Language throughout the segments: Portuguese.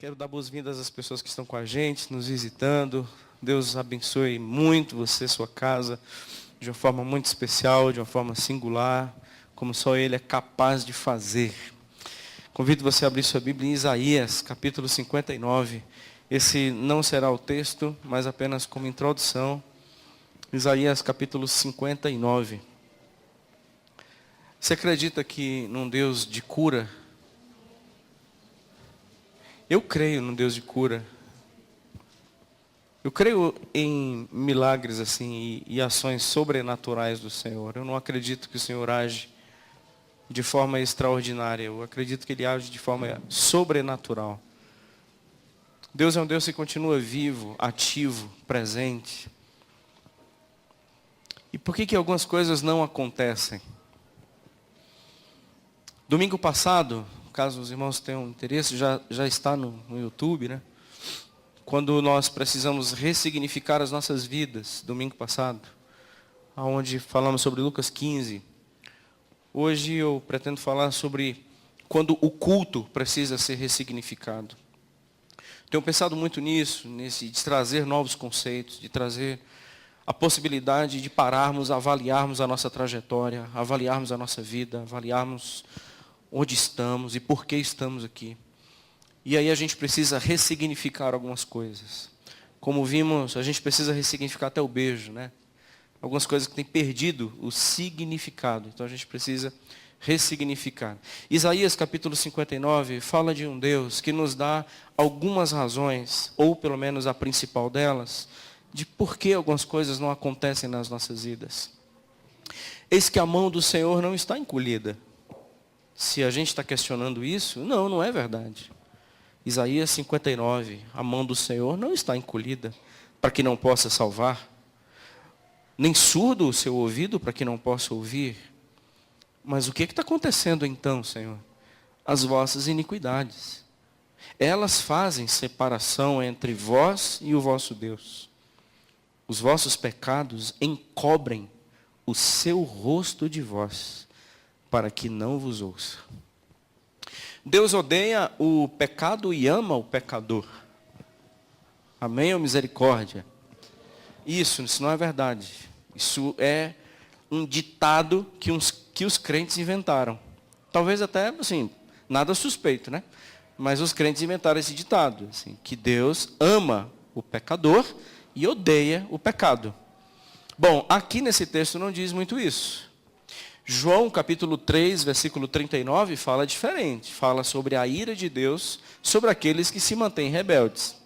Quero dar boas-vindas às pessoas que estão com a gente, nos visitando. Deus abençoe muito você, sua casa, de uma forma muito especial, de uma forma singular, como só Ele é capaz de fazer. Convido você a abrir sua Bíblia em Isaías, capítulo 59. Esse não será o texto, mas apenas como introdução. Isaías, capítulo 59. Você acredita que num Deus de cura? Eu creio num Deus de cura. Eu creio em milagres assim e ações sobrenaturais do Senhor. Eu não acredito que o Senhor age de forma extraordinária. Eu acredito que Ele age de forma sobrenatural. Deus é um Deus que continua vivo, ativo, presente. E por que algumas coisas não acontecem? Domingo passado, caso os irmãos tenham interesse, já está no YouTube, né? Quando nós precisamos ressignificar as nossas vidas, domingo passado, onde falamos sobre Lucas 15. Hoje eu pretendo falar sobre quando o culto precisa ser ressignificado. Tenho pensado muito nisso, de trazer novos conceitos, de trazer a possibilidade de pararmos, avaliarmos a nossa trajetória, avaliarmos a nossa vida, avaliarmos onde estamos e por que estamos aqui. E aí a gente precisa ressignificar algumas coisas. Como vimos, a gente precisa ressignificar até o beijo, né? Algumas coisas que têm perdido o significado. Então a gente precisa ressignificar. Isaías capítulo 59 fala de um Deus que nos dá algumas razões, ou pelo menos a principal delas, de por que algumas coisas não acontecem nas nossas vidas. Eis que a mão do Senhor não está encolhida. Se a gente está questionando isso, não é verdade. Isaías 59, a mão do Senhor não está encolhida para que não possa salvar, nem surdo o seu ouvido para que não possa ouvir. Mas o que está acontecendo então, Senhor? As vossas iniquidades. Elas fazem separação entre vós e o vosso Deus. Os vossos pecados encobrem o seu rosto de vós, para que não vos ouça. Deus odeia o pecado e ama o pecador. Amém ou misericórdia? Isso não é verdade. Isso é um ditado que os crentes inventaram. Talvez até, assim, nada suspeito, né? Mas os crentes inventaram esse ditado, assim, que Deus ama o pecador e odeia o pecado. Bom, aqui nesse texto não diz muito isso. João capítulo 3, versículo 39, fala diferente. Fala sobre a ira de Deus sobre aqueles que se mantêm rebeldes.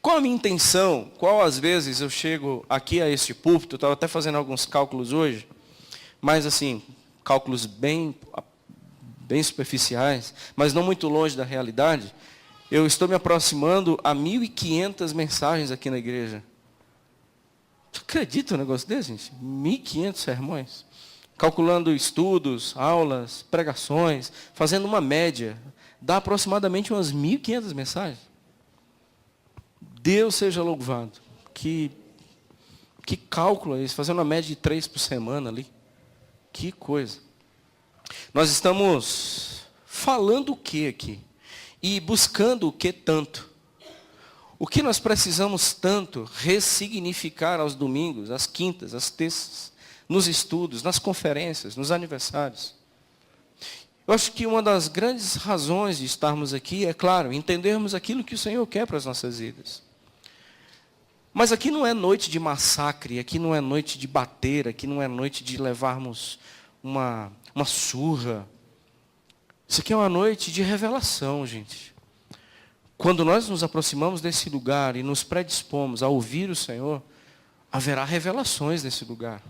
Qual a minha intenção? Qual às vezes eu chego aqui a este púlpito, estava até fazendo alguns cálculos hoje, mas assim, cálculos bem superficiais, mas não muito longe da realidade. Eu estou me aproximando a 1.500 mensagens aqui na igreja. Você acredita um negócio desse, gente? 1.500 sermões. Calculando estudos, aulas, pregações, fazendo uma média, dá aproximadamente umas 1.500 mensagens. Deus seja louvado. Que cálculo é esse? Fazendo uma média de 3 por semana ali. Que coisa. Nós estamos falando o que aqui? E buscando o que tanto? O que nós precisamos tanto ressignificar aos domingos, às quintas, às terças, nos estudos, nas conferências, nos aniversários? Eu acho que uma das grandes razões de estarmos aqui é, claro, entendermos aquilo que o Senhor quer para as nossas vidas. Mas aqui não é noite de massacre, aqui não é noite de bater, aqui não é noite de levarmos uma surra. Isso aqui é uma noite de revelação, gente. Quando nós nos aproximamos desse lugar e nos predispomos a ouvir o Senhor, haverá revelações nesse lugar.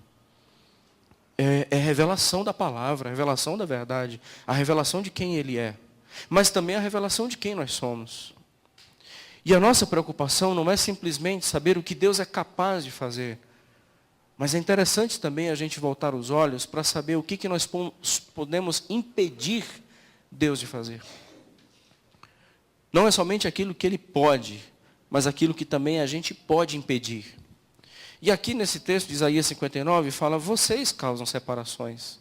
É revelação da palavra, a revelação da verdade, a revelação de quem Ele é, mas também a revelação de quem nós somos. E a nossa preocupação não é simplesmente saber o que Deus é capaz de fazer, mas é interessante também a gente voltar os olhos para saber o que nós podemos impedir Deus de fazer. Não é somente aquilo que Ele pode, mas aquilo que também a gente pode impedir. E aqui nesse texto de Isaías 59 fala, vocês causam separações.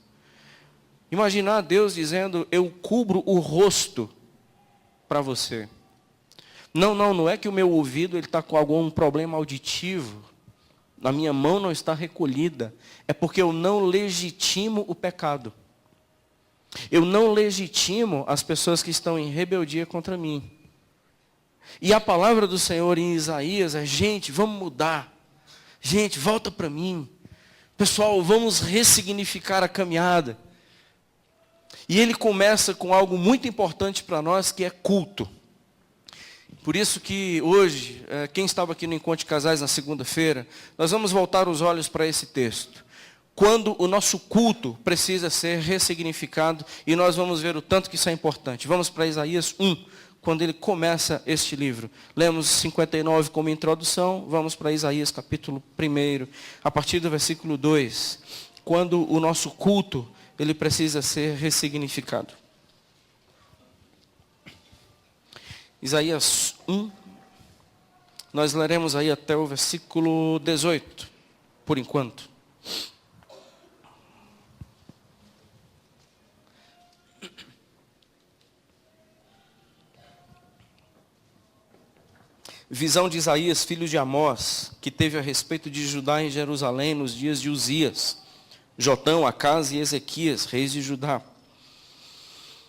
Imaginar Deus dizendo, eu cubro o rosto para você. Não é que o meu ouvido está com algum problema auditivo. A minha mão não está recolhida. É porque eu não legitimo o pecado. Eu não legitimo as pessoas que estão em rebeldia contra mim. E a palavra do Senhor em Isaías é: gente, vamos mudar. Gente, volta para mim. Pessoal, vamos ressignificar a caminhada. E ele começa com algo muito importante para nós, que é culto. Por isso que hoje, quem estava aqui no Encontro de Casais na segunda-feira, nós vamos voltar os olhos para esse texto. Quando o nosso culto precisa ser ressignificado, e nós vamos ver o tanto que isso é importante. Vamos para Isaías 1, quando ele começa este livro. Lemos 59 como introdução, vamos para Isaías capítulo 1, a partir do versículo 2. Quando o nosso culto, ele precisa ser ressignificado. Isaías 1, nós leremos aí até o versículo 18, por enquanto. Visão de Isaías, filho de Amós, que teve a respeito de Judá e Jerusalém nos dias de Uzias, Jotão, Acás e Ezequias, reis de Judá.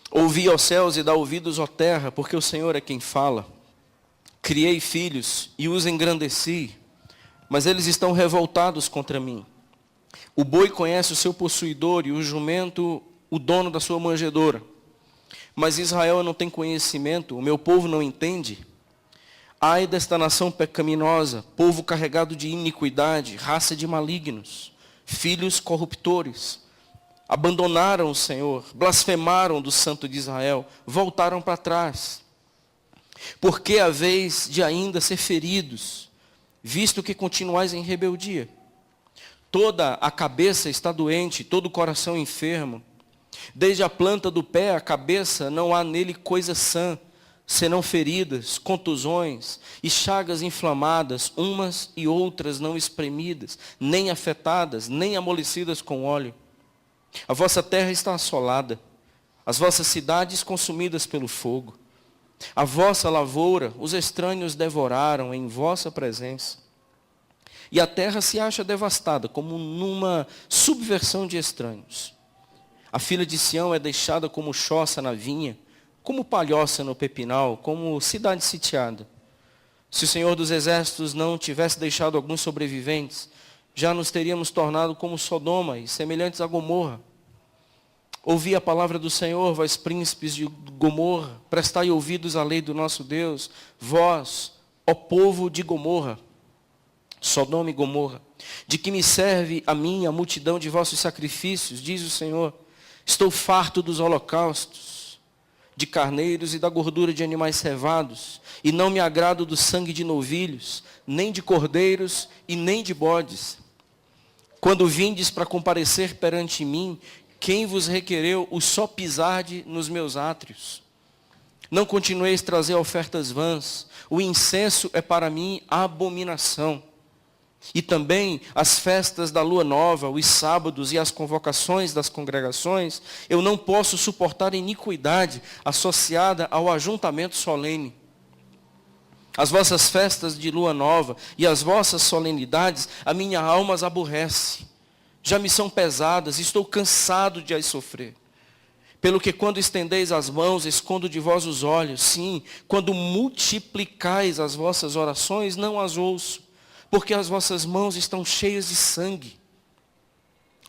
Ouvi, ó céus, e dá ouvidos, ó terra, porque o Senhor é quem fala. Criei filhos e os engrandeci, mas eles estão revoltados contra mim. O boi conhece o seu possuidor e o jumento o dono da sua manjedoura. Mas Israel não tem conhecimento, o meu povo não entende. Ai desta nação pecaminosa, povo carregado de iniquidade, raça de malignos, filhos corruptores. Abandonaram o Senhor, blasfemaram do Santo de Israel, voltaram para trás. Porque a vez de ainda ser feridos, visto que continuais em rebeldia? Toda a cabeça está doente, todo o coração enfermo. Desde a planta do pé à cabeça não há nele coisa sã, senão feridas, contusões e chagas inflamadas, umas e outras não espremidas, nem afetadas, nem amolecidas com óleo. A vossa terra está assolada, as vossas cidades consumidas pelo fogo. A vossa lavoura os estranhos devoraram em vossa presença. E a terra se acha devastada, como numa subversão de estranhos. A filha de Sião é deixada como choça na vinha, como palhoça no pepinal, como cidade sitiada. Se o Senhor dos Exércitos não tivesse deixado alguns sobreviventes, já nos teríamos tornado como Sodoma e semelhantes a Gomorra. Ouvi a palavra do Senhor, vós príncipes de Gomorra, prestai ouvidos à lei do nosso Deus, vós, ó povo de Gomorra, Sodoma e Gomorra. De que me serve a mim a multidão de vossos sacrifícios, diz o Senhor. Estou farto dos holocaustos, de carneiros e da gordura de animais cevados, e não me agrado do sangue de novilhos, nem de cordeiros e nem de bodes. Quando vindes para comparecer perante mim, quem vos requereu o só pisarde nos meus átrios? Não continueis a trazer ofertas vãs, o incenso é para mim abominação. E também as festas da lua nova, os sábados e as convocações das congregações, eu não posso suportar iniquidade associada ao ajuntamento solene. As vossas festas de lua nova e as vossas solenidades, a minha alma as aborrece. Já me são pesadas, estou cansado de as sofrer. Pelo que quando estendeis as mãos, escondo de vós os olhos. Sim, quando multiplicais as vossas orações, não as ouço. Porque as vossas mãos estão cheias de sangue.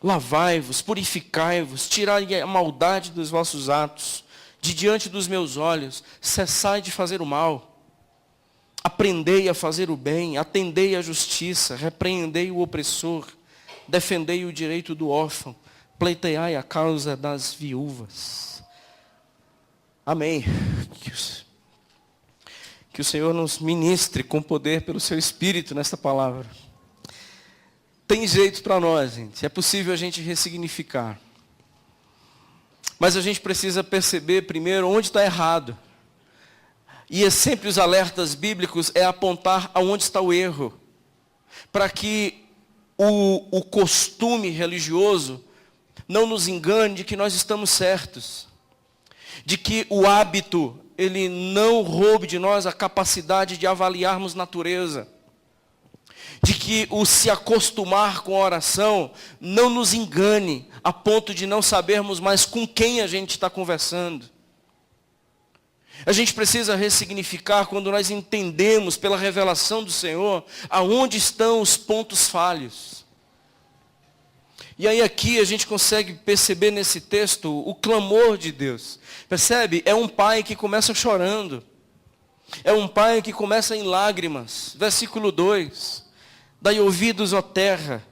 Lavai-vos, purificai-vos, tirai a maldade dos vossos atos. De diante dos meus olhos, cessai de fazer o mal. Aprendei a fazer o bem, atendei à justiça, repreendei o opressor, defendei o direito do órfão, pleiteai a causa das viúvas. Amém. Que o Senhor nos ministre com poder pelo seu Espírito nesta palavra. Tem jeito para nós, gente. É possível a gente ressignificar. Mas a gente precisa perceber primeiro onde está errado. E é sempre os alertas bíblicos é apontar aonde está o erro. Para que o costume religioso não nos engane de que nós estamos certos. de que o hábito, ele não roube de nós a capacidade de avaliarmos natureza, de que o se acostumar com a oração não nos engane, a ponto de não sabermos mais com quem a gente está conversando. A gente precisa ressignificar quando nós entendemos pela revelação do Senhor aonde estão os pontos falhos. E aí aqui a gente consegue perceber nesse texto o clamor de Deus. Percebe? É um pai que começa chorando. É um pai que começa em lágrimas. Versículo 2. Dai ouvidos, ó terra.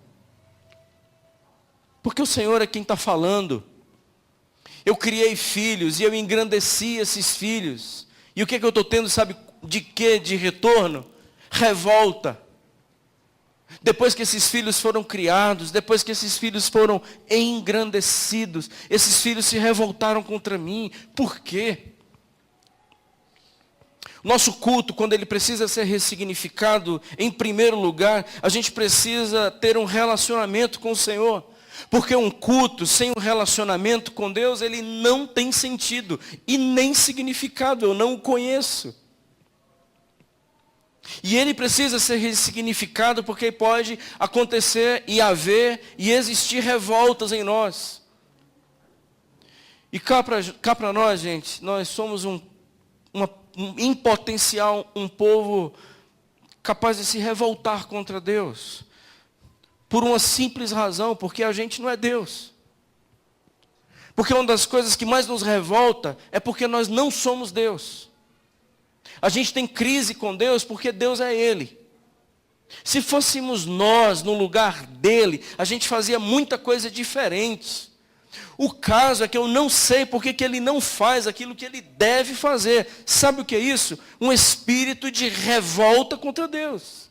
Porque o Senhor é quem está falando. Eu criei filhos e eu engrandeci esses filhos. E o que eu estou tendo, sabe de quê? De retorno? Revolta. Depois que esses filhos foram criados, depois que esses filhos foram engrandecidos, esses filhos se revoltaram contra mim. Por quê? Nosso culto, quando ele precisa ser ressignificado, em primeiro lugar, a gente precisa ter um relacionamento com o Senhor. Porque um culto sem um relacionamento com Deus, ele não tem sentido e nem significado, eu não o conheço. E ele precisa ser ressignificado porque pode acontecer e haver e existir revoltas em nós. E cá para nós, gente, nós somos em potencial um povo capaz de se revoltar contra Deus. Por uma simples razão, porque a gente não é Deus. Porque uma das coisas que mais nos revolta é porque nós não somos Deus. A gente tem crise com Deus porque Deus é Ele. Se fôssemos nós no lugar dEle, a gente fazia muita coisa diferente. O caso é que eu não sei porque que Ele não faz aquilo que Ele deve fazer. Sabe o que é isso? Um espírito de revolta contra Deus.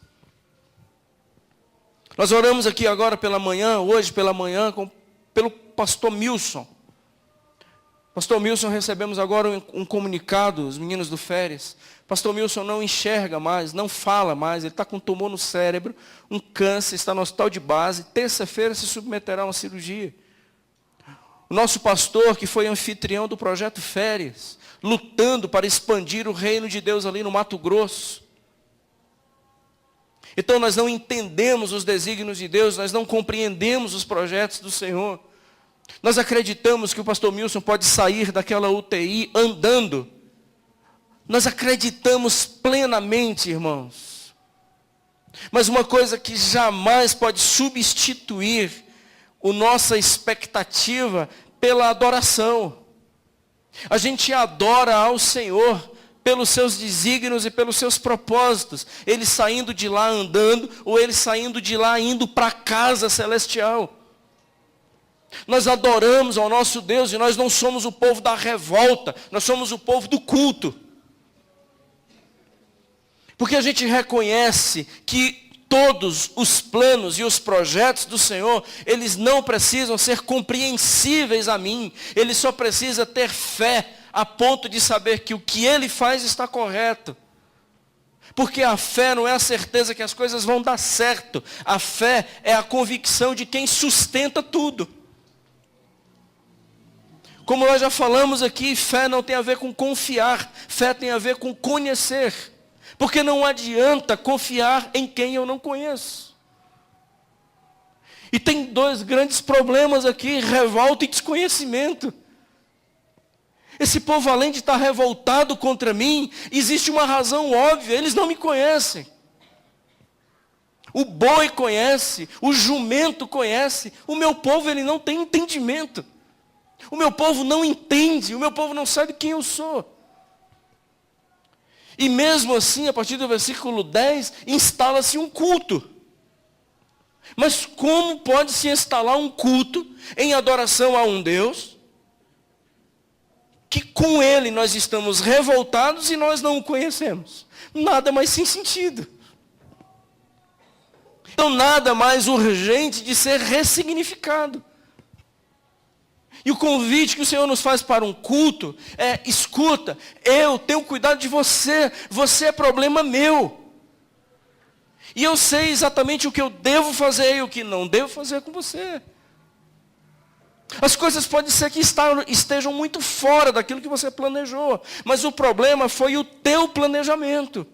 Nós oramos aqui agora pela manhã, hoje pela manhã, pelo pastor Milson. Pastor Milson, recebemos agora um comunicado, os meninos do Férias. Pastor Milson não enxerga mais, não fala mais, ele está com um tumor no cérebro, um câncer, está no hospital de base, terça-feira se submeterá a uma cirurgia. O nosso pastor, que foi anfitrião do projeto Férias, lutando para expandir o reino de Deus ali no Mato Grosso. Então nós não entendemos os desígnios de Deus, nós não compreendemos os projetos do Senhor. Nós acreditamos que o pastor Milson pode sair daquela UTI andando. Nós acreditamos plenamente, irmãos. Mas uma coisa que jamais pode substituir a nossa expectativa pela adoração. A gente adora ao Senhor pelos seus desígnios e pelos seus propósitos. Ele saindo de lá andando, ou ele saindo de lá indo para a casa celestial. Nós adoramos ao nosso Deus e nós não somos o povo da revolta, nós somos o povo do culto. Porque a gente reconhece que todos os planos e os projetos do Senhor, eles não precisam ser compreensíveis a mim, ele só precisa ter fé a ponto de saber que o que ele faz está correto. Porque a fé não é a certeza que as coisas vão dar certo, a fé é a convicção de quem sustenta tudo. Como nós já falamos aqui, fé não tem a ver com confiar, fé tem a ver com conhecer. Porque não adianta confiar em quem eu não conheço. E tem dois grandes problemas aqui, revolta e desconhecimento. Esse povo, além de estar revoltado contra mim, existe uma razão óbvia, eles não me conhecem. O boi conhece, o jumento conhece, o meu povo ele não tem entendimento. O meu povo não entende, o meu povo não sabe quem eu sou. E mesmo assim, a partir do versículo 10, instala-se um culto. Mas como pode se instalar um culto em adoração a um Deus, que com Ele nós estamos revoltados e nós não o conhecemos? Nada mais sem sentido. Então nada mais urgente de ser ressignificado. E o convite que o Senhor nos faz para um culto é: escuta, eu tenho cuidado de você, você é problema meu. E eu sei exatamente o que eu devo fazer e o que não devo fazer com você. As coisas podem ser que estejam muito fora daquilo que você planejou, mas o problema foi o teu planejamento.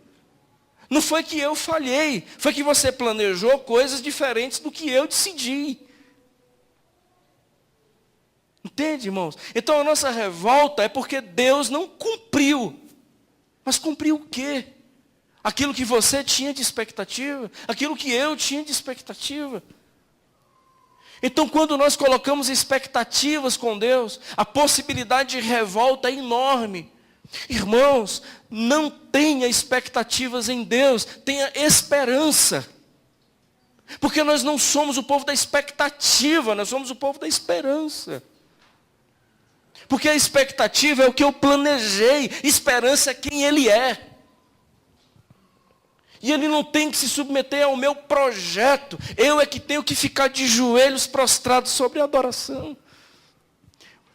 Não foi que eu falhei, foi que você planejou coisas diferentes do que eu decidi. Entende, irmãos? Então a nossa revolta é porque Deus não cumpriu. Mas cumpriu o quê? Aquilo que você tinha de expectativa, aquilo que eu tinha de expectativa. Então, quando nós colocamos expectativas com Deus, a possibilidade de revolta é enorme. Irmãos, não tenha expectativas em Deus, tenha esperança. Porque nós não somos o povo da expectativa, nós somos o povo da esperança. Porque a expectativa é o que eu planejei, esperança é quem Ele é. E Ele não tem que se submeter ao meu projeto. Eu é que tenho que ficar de joelhos prostrados sobre a adoração.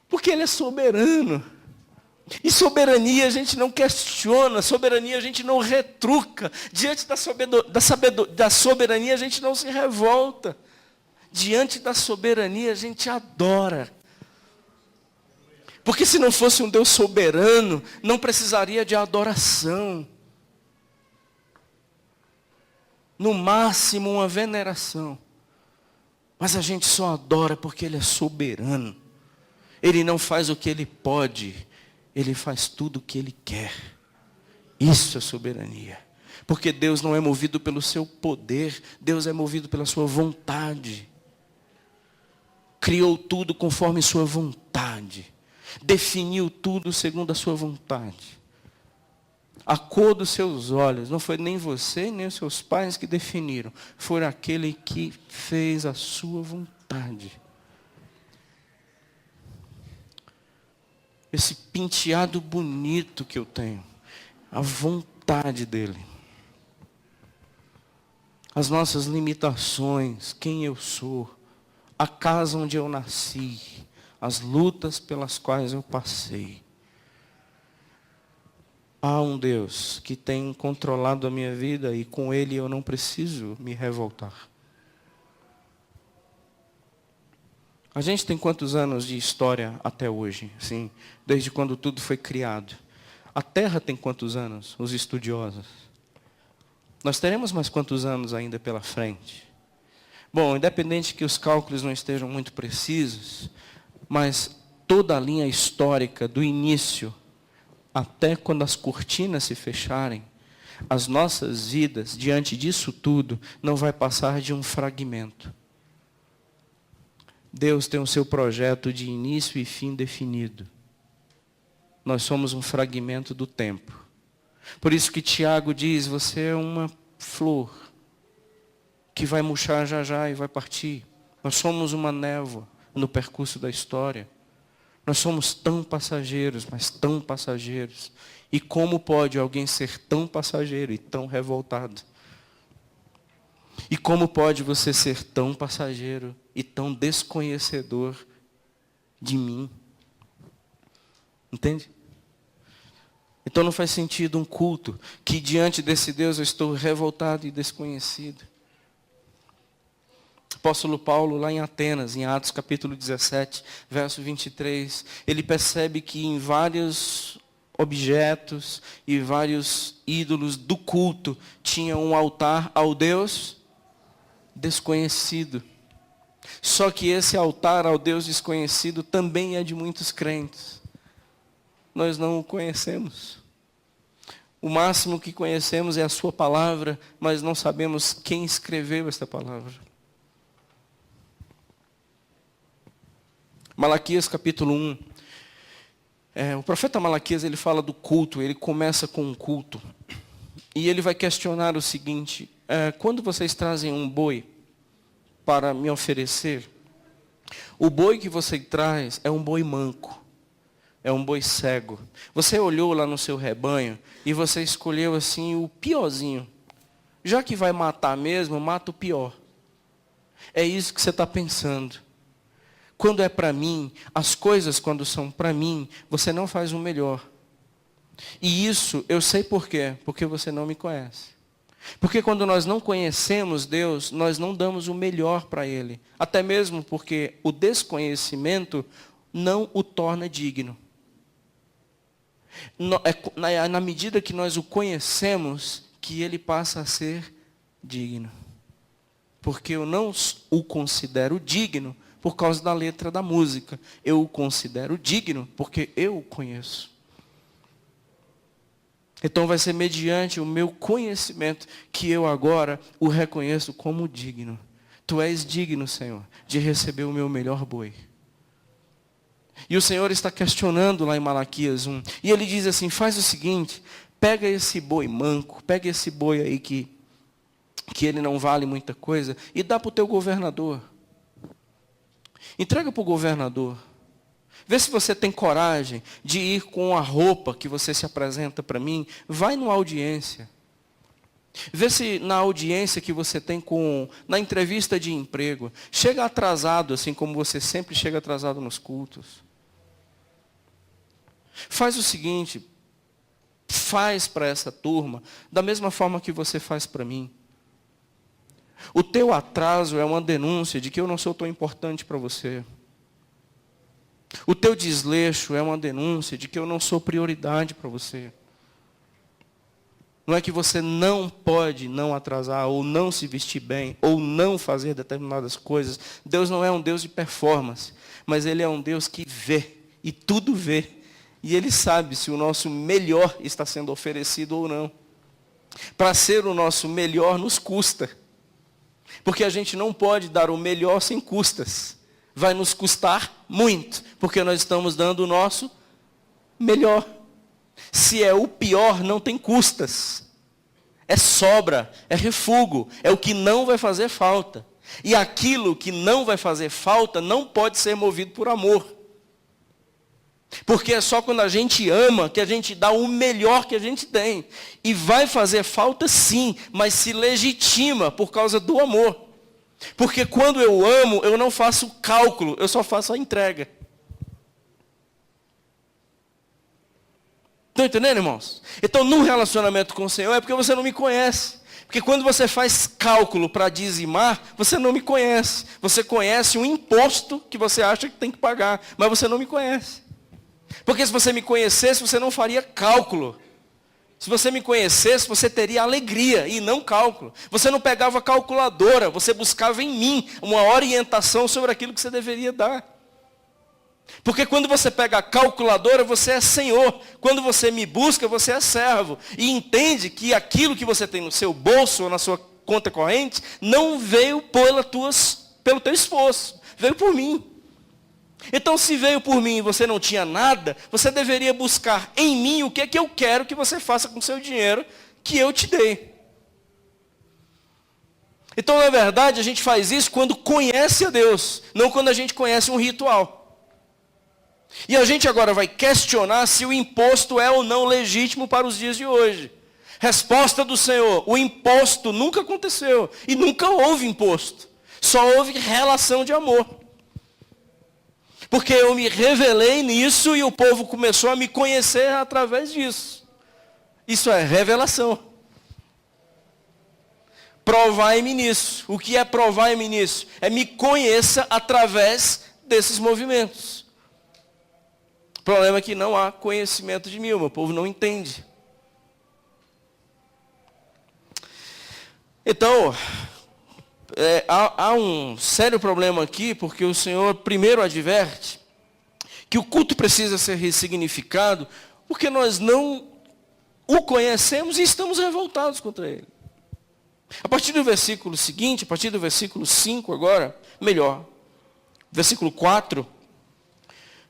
Porque Ele é soberano. E soberania a gente não questiona, soberania a gente não retruca. Diante da soberania a gente não se revolta. Diante da soberania a gente adora. Porque se não fosse um Deus soberano, não precisaria de adoração. No máximo uma veneração. Mas a gente só adora porque Ele é soberano. Ele não faz o que Ele pode. Ele faz tudo o que Ele quer. Isso é soberania. Porque Deus não é movido pelo seu poder. Deus é movido pela sua vontade. Criou tudo conforme sua vontade. Definiu tudo segundo a sua vontade. A cor dos seus olhos, não foi nem você, nem os seus pais que definiram. Foi aquele que fez a sua vontade. Esse penteado bonito que eu tenho. A vontade dele. As nossas limitações, quem eu sou. A casa onde eu nasci. As lutas pelas quais eu passei. Há um Deus que tem controlado a minha vida e com Ele eu não preciso me revoltar. A gente tem quantos anos de história até hoje? Sim, desde quando tudo foi criado. A Terra tem quantos anos? Os estudiosos. Nós teremos mais quantos anos ainda pela frente? Bom, independente que os cálculos não estejam muito precisos, mas toda a linha histórica do início até quando as cortinas se fecharem, as nossas vidas, diante disso tudo, não vai passar de um fragmento. Deus tem o seu projeto de início e fim definido. Nós somos um fragmento do tempo. Por isso que Tiago diz, você é uma flor que vai murchar já já e vai partir. Nós somos uma névoa no percurso da história. Nós somos tão passageiros, mas tão passageiros. E como pode alguém ser tão passageiro e tão revoltado? E como pode você ser tão passageiro e tão desconhecedor de mim? Entende? Então não faz sentido um culto que diante desse Deus eu estou revoltado e desconhecido. Apóstolo Paulo, lá em Atenas, em Atos capítulo 17, verso 23, ele percebe que em vários objetos e vários ídolos do culto tinha um altar ao Deus desconhecido. Só que esse altar ao Deus desconhecido também é de muitos crentes. Nós não o conhecemos. O máximo que conhecemos é a sua palavra, mas não sabemos quem escreveu esta palavra. Malaquias capítulo 1. O profeta Malaquias, ele fala do culto, ele começa com um culto. E ele vai questionar o seguinte, quando vocês trazem um boi para me oferecer, o boi que você traz é um boi manco, é um boi cego. Você olhou lá no seu rebanho e você escolheu assim o piorzinho. Já que vai matar mesmo, mata o pior. É isso que você está pensando. Quando é para mim, as coisas quando são para mim, você não faz o melhor. E isso eu sei por quê. Porque você não me conhece. Porque quando nós não conhecemos Deus, nós não damos o melhor para Ele. Até mesmo porque o desconhecimento não o torna digno. É na medida que nós o conhecemos, que Ele passa a ser digno. Porque eu não o considero digno por causa da letra da música. Eu o considero digno porque eu o conheço. Então vai ser mediante o meu conhecimento que eu agora o reconheço como digno. Tu és digno, Senhor, de receber o meu melhor boi. E o Senhor está questionando lá em Malaquias 1. E Ele diz assim, faz o seguinte, pega esse boi manco, pega esse boi aí que ele não vale muita coisa, e dá para o teu governador. Entrega para o governador. Vê se você tem coragem de ir com a roupa que você se apresenta para mim. Vai numa audiência. Vê se na audiência que você tem na entrevista de emprego, chega atrasado, assim como você sempre chega atrasado nos cultos. Faz o seguinte, faz para essa turma, da mesma forma que você faz para mim. O teu atraso é uma denúncia de que eu não sou tão importante para você. O teu desleixo é uma denúncia de que eu não sou prioridade para você. Não é que você não pode não atrasar, ou não se vestir bem, ou não fazer determinadas coisas. Deus não é um Deus de performance, mas Ele é um Deus que vê, e tudo vê. E Ele sabe se o nosso melhor está sendo oferecido ou não. Para ser o nosso melhor nos custa. Porque a gente não pode dar o melhor sem custas. Vai nos custar muito, porque nós estamos dando o nosso melhor. Se é o pior, não tem custas. É sobra, é refúgio, é o que não vai fazer falta. E aquilo que não vai fazer falta não pode ser movido por amor. Porque é só quando a gente ama que a gente dá o melhor que a gente tem. E vai fazer falta sim, mas se legitima por causa do amor. Porque quando eu amo, eu não faço cálculo, eu só faço a entrega. Estão entendendo, irmãos? Então, no relacionamento com o Senhor é porque você não me conhece. Porque quando você faz cálculo para dizimar, você não me conhece. Você conhece um imposto que você acha que tem que pagar, mas você não me conhece. Porque se você me conhecesse, você não faria cálculo. Se você me conhecesse, você teria alegria e não cálculo. Você não pegava calculadora, você buscava em mim uma orientação sobre aquilo que você deveria dar. Porque quando você pega a calculadora, você é senhor. Quando você me busca, você é servo. E entende que aquilo que você tem no seu bolso ou na sua conta corrente, não veio pelo teu esforço, veio por mim. Então, se veio por mim e você não tinha nada, você deveria buscar em mim o que é que eu quero que você faça com o seu dinheiro que eu te dei. Então, na verdade, a gente faz isso quando conhece a Deus, não quando a gente conhece um ritual. E a gente agora vai questionar se o imposto é ou não legítimo para os dias de hoje. Resposta do Senhor, o imposto nunca aconteceu e nunca houve imposto. Só houve relação de amor. Porque eu me revelei nisso e o povo começou a me conhecer através disso. Isso é revelação. Provai-me nisso. O que é provai-me nisso? É me conheça através desses movimentos. O problema é que não há conhecimento de mim, o meu povo não entende. Então, há um sério problema aqui, porque o Senhor primeiro adverte que o culto precisa ser ressignificado, porque nós não o conhecemos e estamos revoltados contra ele. A partir do versículo seguinte, a partir do versículo 5 agora, melhor, versículo 4,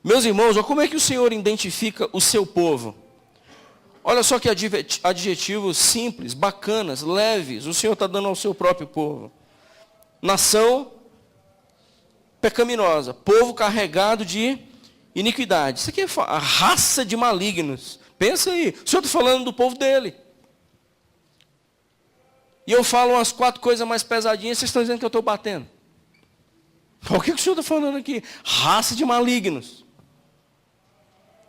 meus irmãos, olha como é que o Senhor identifica o seu povo. Olha só que adjetivos simples, bacanas, leves, o Senhor está dando ao seu próprio povo. Nação pecaminosa, povo carregado de iniquidade. Isso aqui é a raça de malignos. Pensa aí, o Senhor está falando do povo dele. E eu falo umas 4 coisas mais pesadinhas, vocês estão dizendo que eu estou batendo. O que o Senhor está falando aqui? Raça de malignos.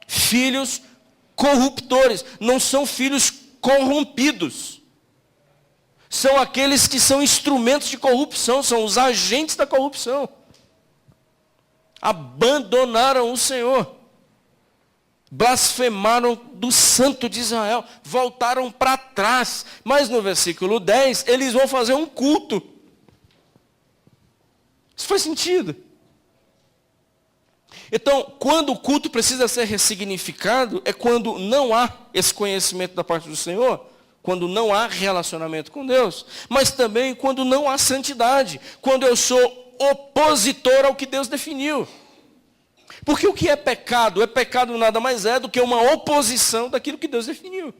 Filhos corruptores, não são filhos corrompidos. São aqueles que são instrumentos de corrupção, são os agentes da corrupção. Abandonaram o Senhor. Blasfemaram do Santo de Israel. Voltaram para trás. Mas no versículo 10, eles vão fazer um culto. Isso faz sentido. Então, quando o culto precisa ser ressignificado, é quando não há esse conhecimento da parte do Senhor, quando não há relacionamento com Deus, mas também quando não há santidade, quando eu sou opositor ao que Deus definiu. Porque o que é pecado? Pecado nada mais é do que uma oposição daquilo que Deus definiu.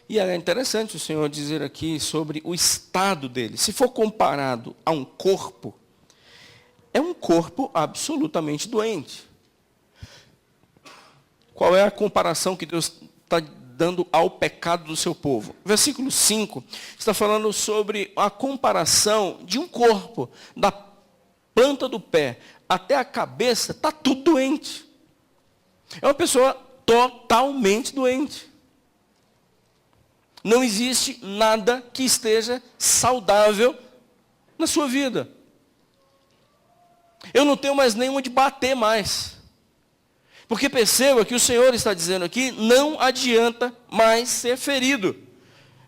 E é interessante o Senhor dizer aqui sobre o estado dele. Se for comparado a um corpo, é um corpo absolutamente doente. Qual é a comparação que Deus está dando ao pecado do seu povo? Versículo 5 está falando sobre a comparação de um corpo, da planta do pé até a cabeça, está tudo doente. É uma pessoa totalmente doente. Não existe nada que esteja saudável na sua vida. Eu não tenho mais nenhuma de bater mais. Porque perceba que o Senhor está dizendo aqui, não adianta mais ser ferido.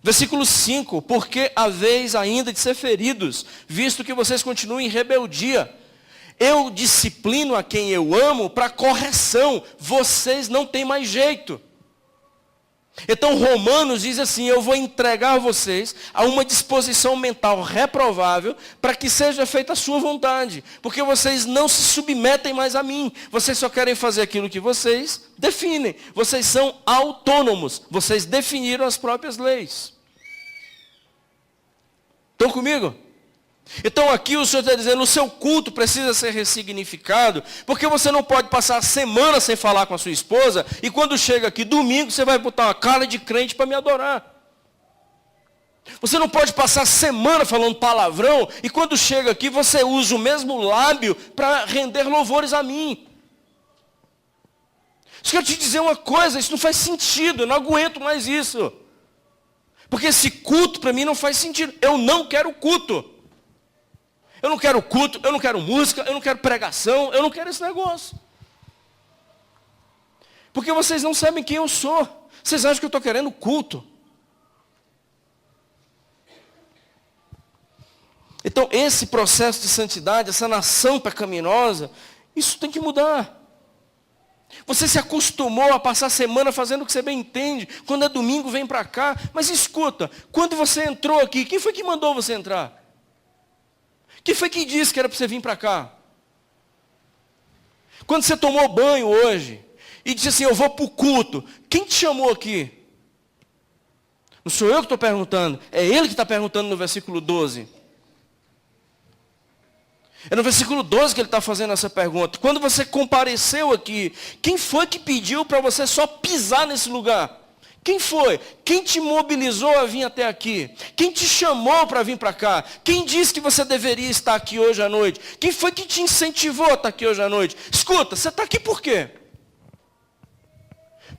Versículo 5, porque haveis ainda de ser feridos, visto que vocês continuam em rebeldia. Eu disciplino a quem eu amo para correção, vocês não têm mais jeito. Então Romanos diz assim, eu vou entregar vocês a uma disposição mental reprovável para que seja feita a sua vontade. Porque vocês não se submetem mais a mim. Vocês só querem fazer aquilo que vocês definem. Vocês são autônomos. Vocês definiram as próprias leis. Estão comigo? Então aqui o Senhor está dizendo, o seu culto precisa ser ressignificado, porque você não pode passar a semana sem falar com a sua esposa, e quando chega aqui domingo, você vai botar uma cara de crente para me adorar. Você não pode passar a semana falando palavrão, e quando chega aqui, você usa o mesmo lábio para render louvores a mim. Eu quero te dizer uma coisa, isso não faz sentido, eu não aguento mais isso. Porque esse culto para mim não faz sentido, eu não quero culto. Eu não quero culto, eu não quero música, eu não quero pregação, eu não quero esse negócio. Porque vocês não sabem quem eu sou. Vocês acham que eu estou querendo culto. Então, esse processo de santidade, essa nação pecaminosa, isso tem que mudar. Você se acostumou a passar a semana fazendo o que você bem entende. Quando é domingo, vem para cá. Mas escuta, quando você entrou aqui, quem foi que mandou você entrar? Quem foi que disse que era para você vir para cá? Quando você tomou banho hoje e disse assim, eu vou para o culto, quem te chamou aqui? Não sou eu que estou perguntando, é ele que está perguntando no versículo 12. É no versículo 12 que ele está fazendo essa pergunta. Quando você compareceu aqui, quem foi que pediu para você só pisar nesse lugar? Quem foi? Quem te mobilizou a vir até aqui? Quem te chamou para vir para cá? Quem disse que você deveria estar aqui hoje à noite? Quem foi que te incentivou a estar aqui hoje à noite? Escuta, você está aqui por quê?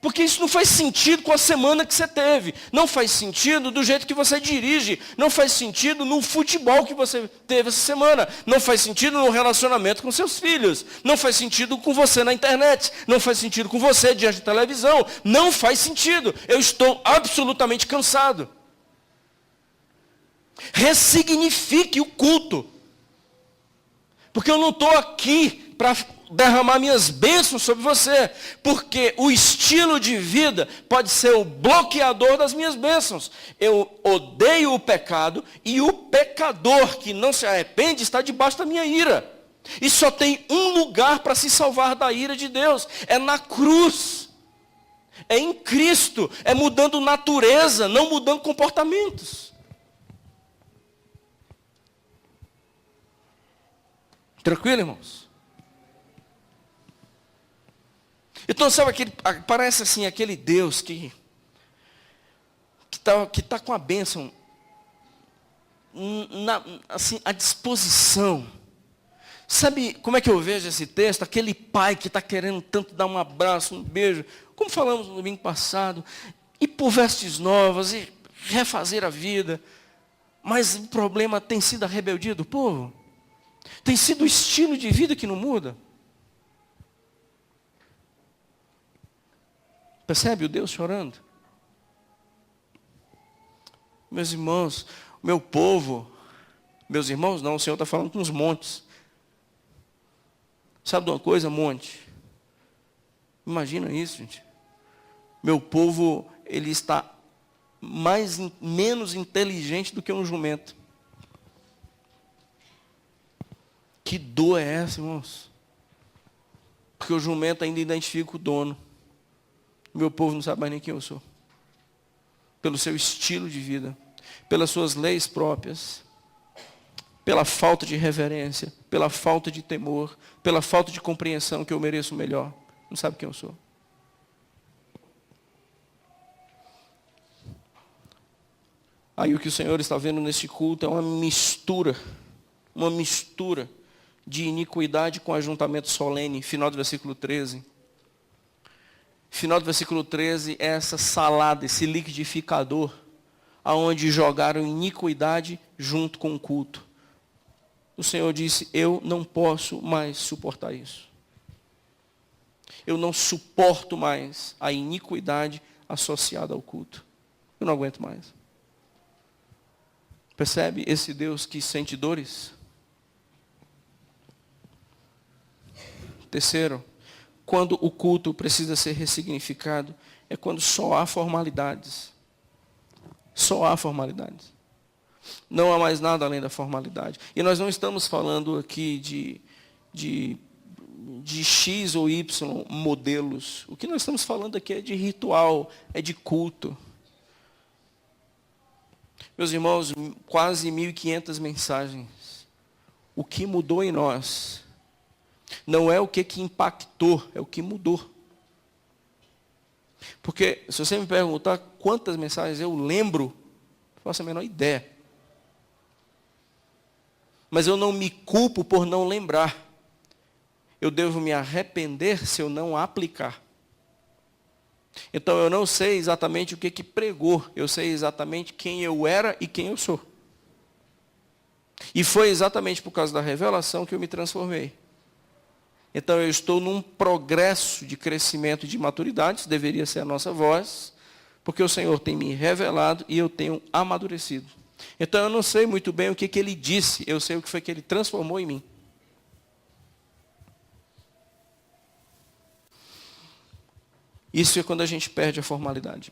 Porque isso não faz sentido com a semana que você teve. Não faz sentido do jeito que você dirige. Não faz sentido no futebol que você teve essa semana. Não faz sentido no relacionamento com seus filhos. Não faz sentido com você na internet. Não faz sentido com você diante da televisão. Não faz sentido. Eu estou absolutamente cansado. Ressignifique o culto. Porque eu não estou aqui para derramar minhas bênçãos sobre você, porque o estilo de vida pode ser o bloqueador das minhas bênçãos. Eu odeio o pecado e o pecador que não se arrepende está debaixo da minha ira. E só tem um lugar para se salvar da ira de Deus, é na cruz. É em Cristo, é mudando natureza, não mudando comportamentos. Tranquilo, irmãos? Então, sabe, parece assim, aquele Deus que tá com a bênção assim, à disposição. Sabe como é que eu vejo esse texto? Aquele pai que está querendo tanto dar um abraço, um beijo, como falamos no domingo passado, e por vestes novas, e refazer a vida. Mas o problema tem sido a rebeldia do povo. Tem sido o estilo de vida que não muda. Percebe o Deus chorando? Meus irmãos, meu povo, meus irmãos não, o Senhor está falando com os montes. Sabe de uma coisa, monte? Imagina isso, gente. Meu povo, ele está menos inteligente do que um jumento. Que dor é essa, irmãos? Porque o jumento ainda identifica o dono. Meu povo não sabe mais nem quem eu sou. Pelo seu estilo de vida, pelas suas leis próprias, pela falta de reverência, pela falta de temor, pela falta de compreensão que eu mereço o melhor. Não sabe quem eu sou. Aí o que o Senhor está vendo neste culto é uma mistura de iniquidade com ajuntamento solene, final do versículo 13. Final do versículo 13 é essa salada, esse liquidificador, aonde jogaram iniquidade junto com o culto. O Senhor disse, eu não posso mais suportar isso. Eu não suporto mais a iniquidade associada ao culto. Eu não aguento mais. Percebe esse Deus que sente dores? Terceiro, quando o culto precisa ser ressignificado, é quando só há formalidades. Só há formalidades. Não há mais nada além da formalidade. E nós não estamos falando aqui de X ou Y modelos. O que nós estamos falando aqui é de ritual, é de culto. Meus irmãos, quase 1.500 mensagens. O que mudou em nós não é o que impactou, é o que mudou. Porque, se você me perguntar quantas mensagens eu lembro, não faço a menor ideia. Mas eu não me culpo por não lembrar. Eu devo me arrepender se eu não aplicar. Então, eu não sei exatamente o que pregou. Eu sei exatamente quem eu era e quem eu sou. E foi exatamente por causa da revelação que eu me transformei. Então, eu estou num progresso de crescimento e de maturidade, isso deveria ser a nossa voz, porque o Senhor tem me revelado e eu tenho amadurecido. Então, eu não sei muito bem o que Ele disse, eu sei o que foi que Ele transformou em mim. Isso é quando a gente perde a formalidade.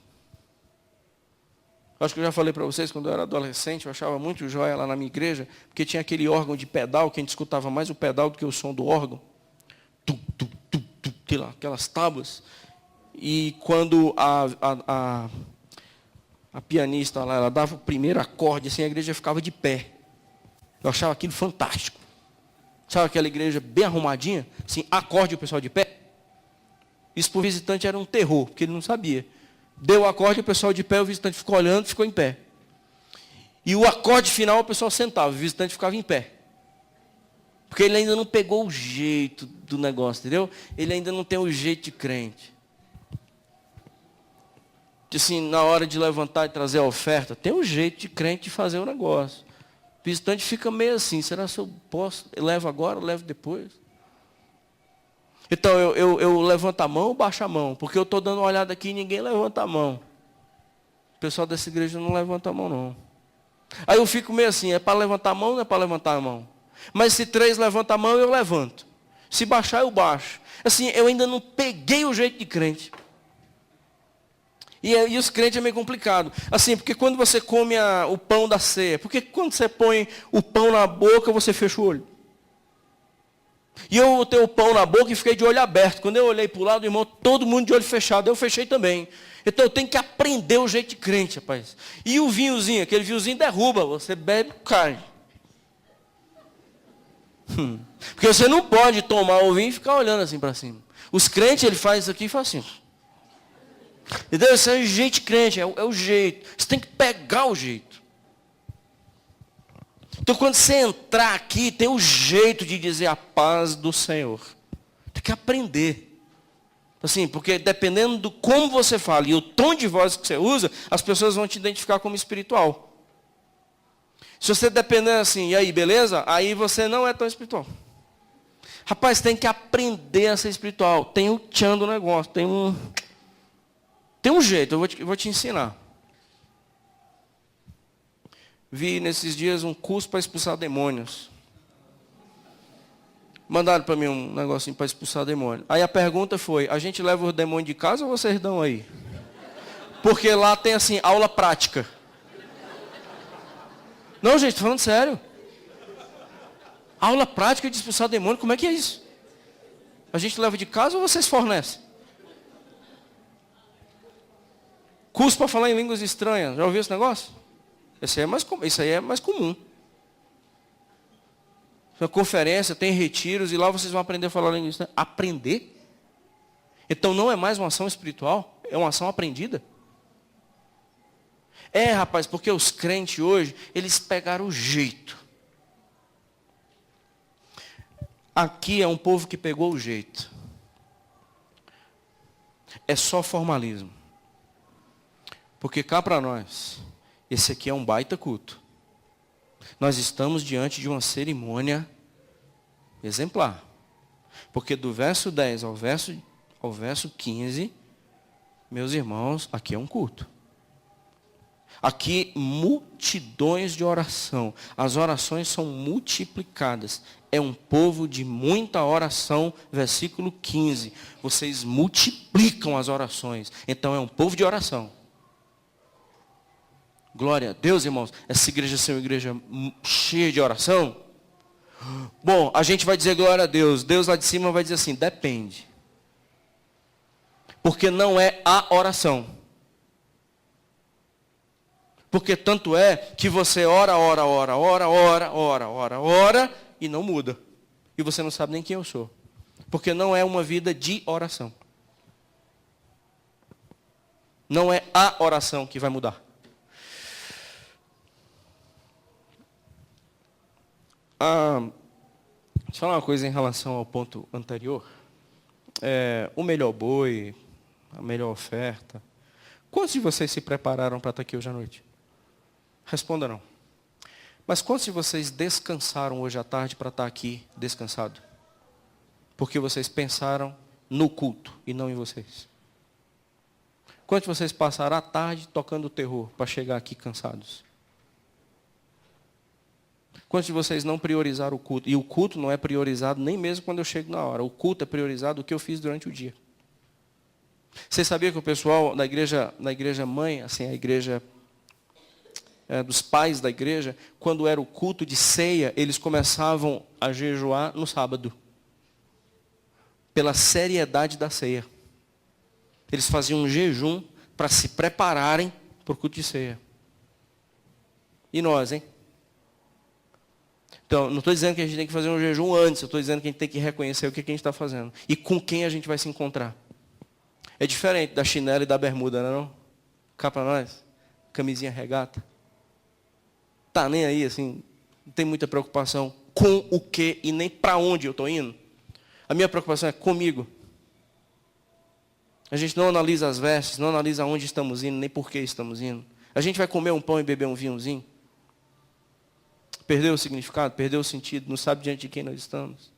Acho que eu já falei para vocês, quando eu era adolescente, eu achava muito joia lá na minha igreja, porque tinha aquele órgão de pedal, que a gente escutava mais o pedal do que o som do órgão. Aquelas tábuas. E quando a pianista lá, ela dava o primeiro acorde, assim, a igreja ficava de pé. Eu achava aquilo fantástico. Sabe aquela igreja bem arrumadinha? Assim, acorde o pessoal de pé. Isso para o visitante era um terror, porque ele não sabia. Deu o acorde, o pessoal de pé, o visitante ficou olhando, ficou em pé. E o acorde final, o pessoal sentava, o visitante ficava em pé. Porque ele ainda não pegou o jeito do negócio, entendeu? Ele ainda não tem o jeito de crente. Assim, na hora de levantar e trazer a oferta, tem um jeito de crente de fazer o negócio. O visitante fica meio assim, será que eu posso? Eu levo agora, eu levo depois? Então, eu levanto a mão ou baixo a mão? Porque eu estou dando uma olhada aqui e ninguém levanta a mão. O pessoal dessa igreja não levanta a mão, não. Aí eu fico meio assim, é para levantar a mão ou não é para levantar a mão? Mas se 3 levantam a mão, eu levanto. Se baixar, eu baixo. Assim, eu ainda não peguei o jeito de crente. E os crentes é meio complicado. Assim, porque quando você come o pão da ceia, porque quando você põe o pão na boca, você fecha o olho. E eu botei o pão na boca e fiquei de olho aberto. Quando eu olhei para o lado, irmão, todo mundo de olho fechado. Eu fechei também. Então eu tenho que aprender o jeito de crente, rapaz. E o vinhozinho, aquele vinhozinho derruba. Você bebe, cai. Porque você não pode tomar o vinho e ficar olhando assim para cima. Os crentes, ele faz isso aqui e faz assim. Entendeu? Esse é o jeito de crente, é o jeito. Você tem que pegar o jeito. Então, quando você entrar aqui, tem o jeito de dizer a paz do Senhor. Tem que aprender. Assim, porque dependendo do como você fala e o tom de voz que você usa, as pessoas vão te identificar como espiritual. Se você depender assim, e aí, beleza? Aí você não é tão espiritual. Rapaz, tem que aprender a ser espiritual. Tem o tchan do negócio, tem um jeito, eu vou te ensinar. Vi nesses dias um curso para expulsar demônios. Mandaram para mim um negocinho para expulsar demônio. Aí a pergunta foi, a gente leva o demônio de casa ou vocês dão aí? Porque lá tem assim, aula prática. Não, gente, tô falando sério. Aula prática de expulsar demônio, como é que é isso? A gente leva de casa ou vocês fornecem? Curso para falar em línguas estranhas, já ouviu esse negócio? Isso aí é mais comum. Tem conferência, tem retiros, e lá vocês vão aprender a falar língua estranha. Aprender? Então não é mais uma ação espiritual, é uma ação aprendida. É, rapaz, porque os crentes hoje, eles pegaram o jeito. Aqui é um povo que pegou o jeito. É só formalismo. Porque cá para nós, esse aqui é um baita culto. Nós estamos diante de uma cerimônia exemplar. Porque do verso 10 ao verso 15, meus irmãos, aqui é um culto. Aqui, multidões de oração. As orações são multiplicadas. É um povo de muita oração, versículo 15. Vocês multiplicam as orações. Então é um povo de oração. Glória a Deus, irmãos. Essa igreja é uma igreja cheia de oração. Bom, a gente vai dizer glória a Deus. Deus lá de cima vai dizer assim, depende. Porque não é a oração. Porque tanto é que você ora e não muda. E você não sabe nem quem eu sou. Porque não é uma vida de oração. Não é a oração que vai mudar. Deixa eu falar uma coisa em relação ao ponto anterior. O melhor boi, a melhor oferta. Quantos de vocês se prepararam para estar aqui hoje à noite? Responda não. Mas quantos de vocês descansaram hoje à tarde para estar aqui descansado? Porque vocês pensaram no culto e não em vocês. Quantos de vocês passaram a tarde tocando terror para chegar aqui cansados? Quantos de vocês não priorizaram o culto? E o culto não é priorizado nem mesmo quando eu chego na hora. O culto é priorizado o que eu fiz durante o dia. Você sabia que o pessoal na igreja mãe, assim, a igreja dos pais da igreja, quando era o culto de ceia, eles começavam a jejuar no sábado. Pela seriedade da ceia. Eles faziam um jejum para se prepararem para o culto de ceia. E nós, hein? Então, não estou dizendo que a gente tem que fazer um jejum antes, eu estou dizendo que a gente tem que reconhecer o que a gente está fazendo. E com quem a gente vai se encontrar. É diferente da chinela e da bermuda, não é não? Cá para nós, camisinha regata. Tá nem aí, assim, não tem muita preocupação com o que e nem para onde eu estou indo. A minha preocupação é comigo. A gente não analisa as vestes, não analisa onde estamos indo, nem por que estamos indo. A gente vai comer um pão e beber um vinhozinho. Perdeu o significado, perdeu o sentido, não sabe diante de quem nós estamos.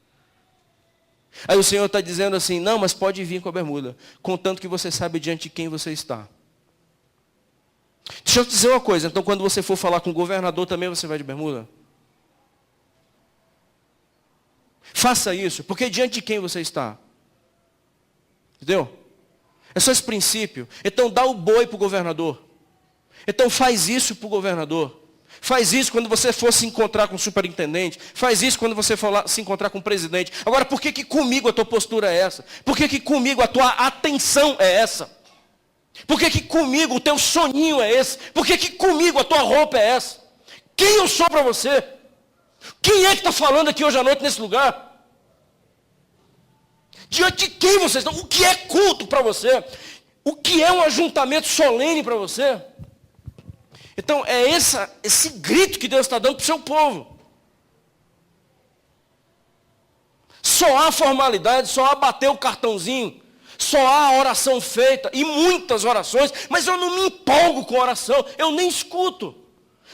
Aí o Senhor está dizendo assim, não, mas pode vir com a bermuda, contanto que você sabe diante de quem você está. Deixa eu te dizer uma coisa, então quando você for falar com o governador também você vai de bermuda? Faça isso, porque diante de quem você está? Entendeu? É só esse princípio. Então dá o boi para o governador. Então faz isso para o governador. Faz isso quando você for se encontrar com o superintendente. Faz isso quando você for se encontrar com o presidente. Agora, por que comigo a tua postura é essa? Por que comigo a tua atenção é essa? Por que comigo o teu soninho é esse? Por que comigo a tua roupa é essa? Quem eu sou para você? Quem é que está falando aqui hoje à noite nesse lugar? Diante de quem vocês estão? O que é culto para você? O que é um ajuntamento solene para você? Então, é esse grito que Deus está dando para o seu povo. Só há formalidade, só há bater o cartãozinho, Só há oração feita, e muitas orações, mas eu não me empolgo com oração, eu nem escuto.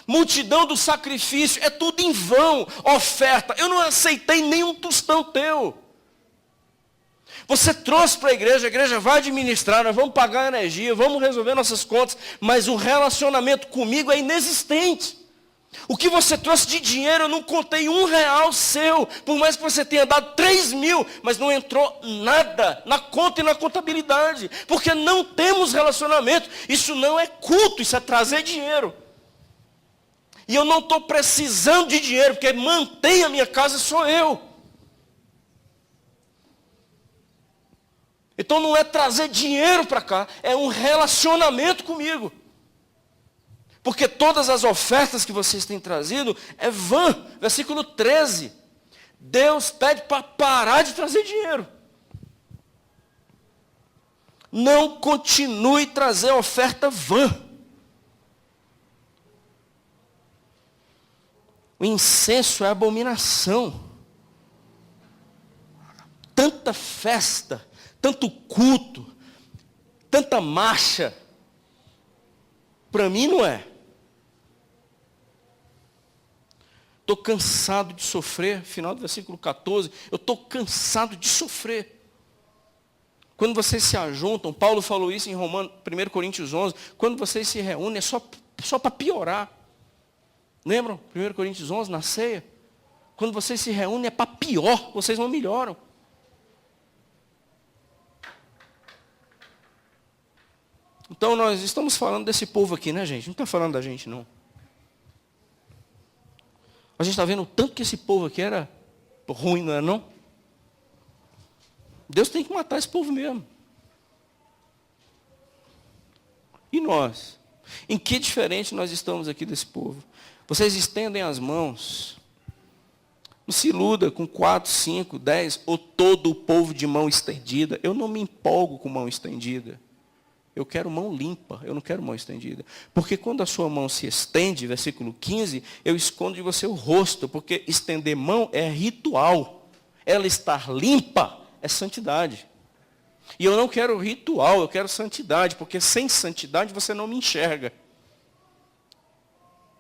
Multidão do sacrifício, é tudo em vão, oferta, eu não aceitei nenhum tostão teu. Você trouxe para a igreja vai administrar, nós vamos pagar energia, vamos resolver nossas contas, mas o relacionamento comigo é inexistente. O que você trouxe de dinheiro, eu não contei R$1 seu, por mais que você tenha dado 3.000, mas não entrou nada na conta e na contabilidade, porque não temos relacionamento. Isso não é culto, isso é trazer dinheiro. E eu não estou precisando de dinheiro, porque mantém a minha casa sou eu. Então não é trazer dinheiro para cá, é um relacionamento comigo. Porque todas as ofertas que vocês têm trazido é vã. Versículo 13. Deus pede para parar de trazer dinheiro. Não continue a trazer oferta vã. O incenso é abominação. Tanta festa, tanto culto, tanta marcha. Para mim não é. Estou cansado de sofrer, final do versículo 14, eu estou cansado de sofrer. Quando vocês se ajuntam, Paulo falou isso em 1 Coríntios 11, quando vocês se reúnem é só para piorar. Lembram? 1 Coríntios 11, na ceia? Quando vocês se reúnem é para pior, vocês não melhoram. Então nós estamos falando desse povo aqui, né, gente? Não está falando da gente, não. A gente está vendo o tanto que esse povo aqui era ruim, não é não? Deus tem que matar esse povo mesmo. E nós? Em que diferente nós estamos aqui desse povo? Vocês estendem as mãos. Não se iluda com 4, 5, 10 ou todo o povo de mão estendida. Eu não me empolgo com mão estendida. Eu quero mão limpa, eu não quero mão estendida. Porque quando a sua mão se estende, versículo 15, eu escondo de você o rosto, porque estender mão é ritual. Ela estar limpa é santidade. E eu não quero ritual, eu quero santidade, porque sem santidade você não me enxerga.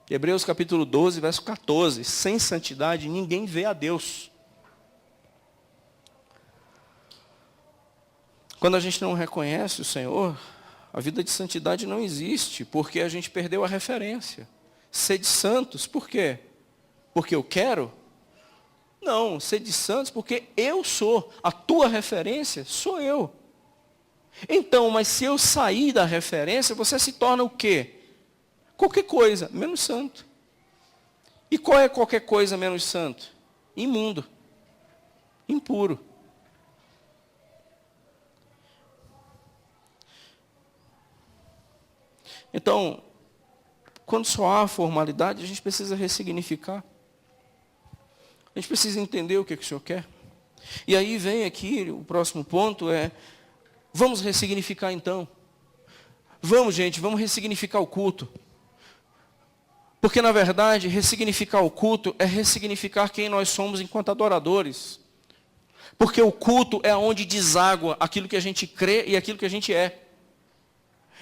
Hebreus capítulo 12, verso 14. Sem santidade ninguém vê a Deus. Quando a gente não reconhece o Senhor, a vida de santidade não existe, porque a gente perdeu a referência. Sede santos, por quê? Porque eu quero? Não, sede santos porque eu sou. A tua referência sou eu. Então, mas se eu sair da referência, você se torna o quê? Qualquer coisa, menos santo. E qual é qualquer coisa menos santo? Imundo. Impuro. Então, quando só há formalidade, a gente precisa ressignificar. A gente precisa entender o que o Senhor quer. E aí vem aqui, o próximo ponto é, vamos ressignificar então. Vamos, gente, vamos ressignificar o culto. Porque, na verdade, ressignificar o culto é ressignificar quem nós somos enquanto adoradores. Porque o culto é onde deságua aquilo que a gente crê e aquilo que a gente é.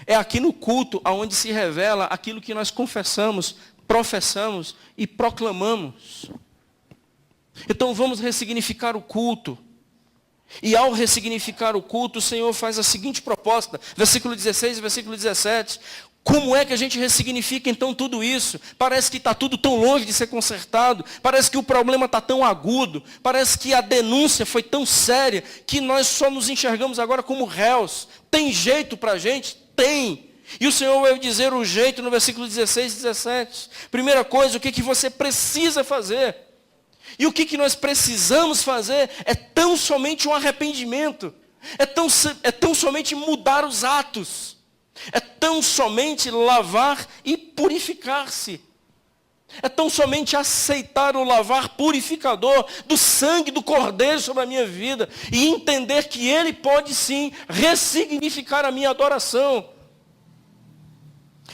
É aqui no culto onde se revela aquilo que nós confessamos, professamos e proclamamos. Então vamos ressignificar o culto. E ao ressignificar o culto, o Senhor faz a seguinte proposta, versículo 16 e versículo 17. Como é que a gente ressignifica então tudo isso? Parece que está tudo tão longe de ser consertado, parece que o problema está tão agudo, parece que a denúncia foi tão séria, que nós só nos enxergamos agora como réus. Tem jeito para a gente? Tem. E o Senhor vai dizer o jeito no versículo 16 e 17. Primeira coisa, o que você precisa fazer? E o que nós precisamos fazer é tão somente um arrependimento. É tão somente mudar os atos. É tão somente lavar e purificar-se. É tão somente aceitar o lavar purificador do sangue do Cordeiro sobre a minha vida e entender que Ele pode sim ressignificar a minha adoração.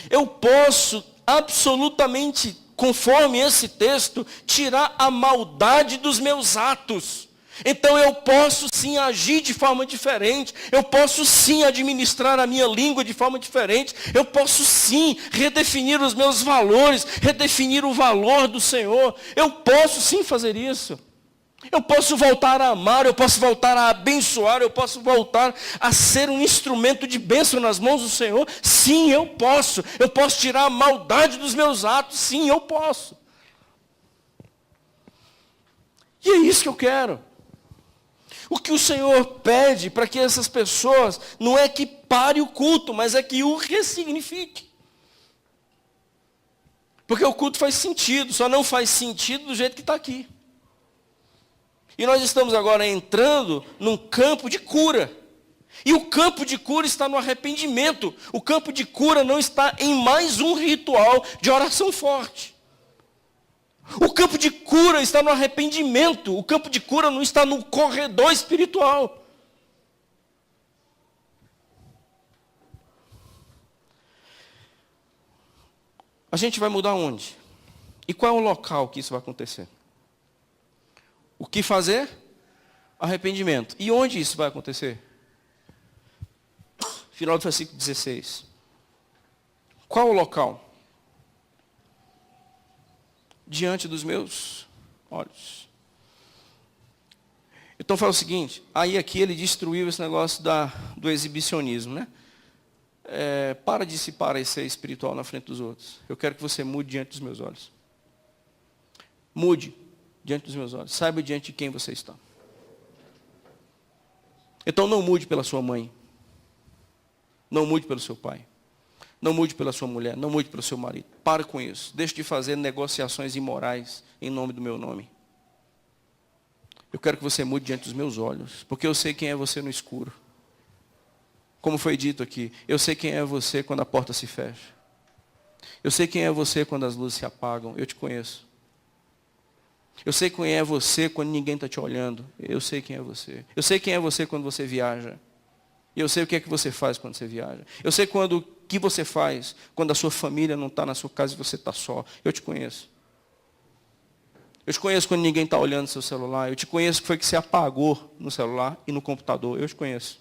Eu posso absolutamente, conforme esse texto, tirar a maldade dos meus atos. Então eu posso sim agir de forma diferente, eu posso sim administrar a minha língua de forma diferente, eu posso sim redefinir os meus valores, redefinir o valor do Senhor, eu posso sim fazer isso. Eu posso voltar a amar, eu posso voltar a abençoar, eu posso voltar a ser um instrumento de bênção nas mãos do Senhor. Sim, eu posso tirar a maldade dos meus atos, sim, eu posso. E é isso que eu quero. O que o Senhor pede para que essas pessoas, não é que pare o culto, mas é que o ressignifique. Porque o culto faz sentido, só não faz sentido do jeito que está aqui. E nós estamos agora entrando num campo de cura. E o campo de cura está no arrependimento. O campo de cura não está em mais um ritual de oração forte. O campo de cura está no arrependimento. O campo de cura não está no corredor espiritual. A gente vai mudar onde? E qual é o local que isso vai acontecer? O que fazer? Arrependimento. E onde isso vai acontecer? Final do versículo 16. Qual o local? Diante dos meus olhos. Então fala o seguinte, aí aqui ele destruiu esse negócio do exibicionismo, né? Para de se parecer espiritual na frente dos outros. Eu quero que você mude diante dos meus olhos. Mude diante dos meus olhos. Saiba diante de quem você está. Então não mude pela sua mãe. Não mude pelo seu pai. Não mude pela sua mulher. Não mude pelo seu marido. Para com isso. Deixe de fazer negociações imorais em nome do meu nome. Eu quero que você mude diante dos meus olhos. Porque eu sei quem é você no escuro. Como foi dito aqui. Eu sei quem é você quando a porta se fecha. Eu sei quem é você quando as luzes se apagam. Eu te conheço. Eu sei quem é você quando ninguém está te olhando. Eu sei quem é você. Eu sei quem é você quando você viaja. E eu sei o que é que você faz quando você viaja. Eu sei o que você faz quando a sua família não está na sua casa e você está só. Eu te conheço. Eu te conheço quando ninguém está olhando no seu celular. Eu te conheço que foi que você apagou no celular e no computador. Eu te conheço.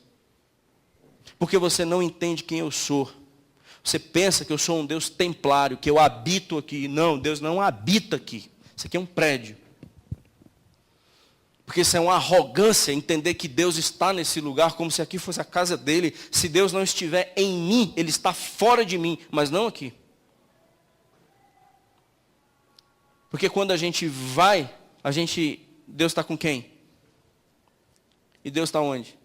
Porque você não entende quem eu sou. Você pensa que eu sou um Deus templário, que eu habito aqui. Não, Deus não habita aqui. Isso aqui é um prédio. Porque isso é uma arrogância, entender que Deus está nesse lugar como se aqui fosse a casa dele. Se Deus não estiver em mim, ele está fora de mim, mas não aqui. Porque quando a gente vai, Deus está com quem? E Deus está onde?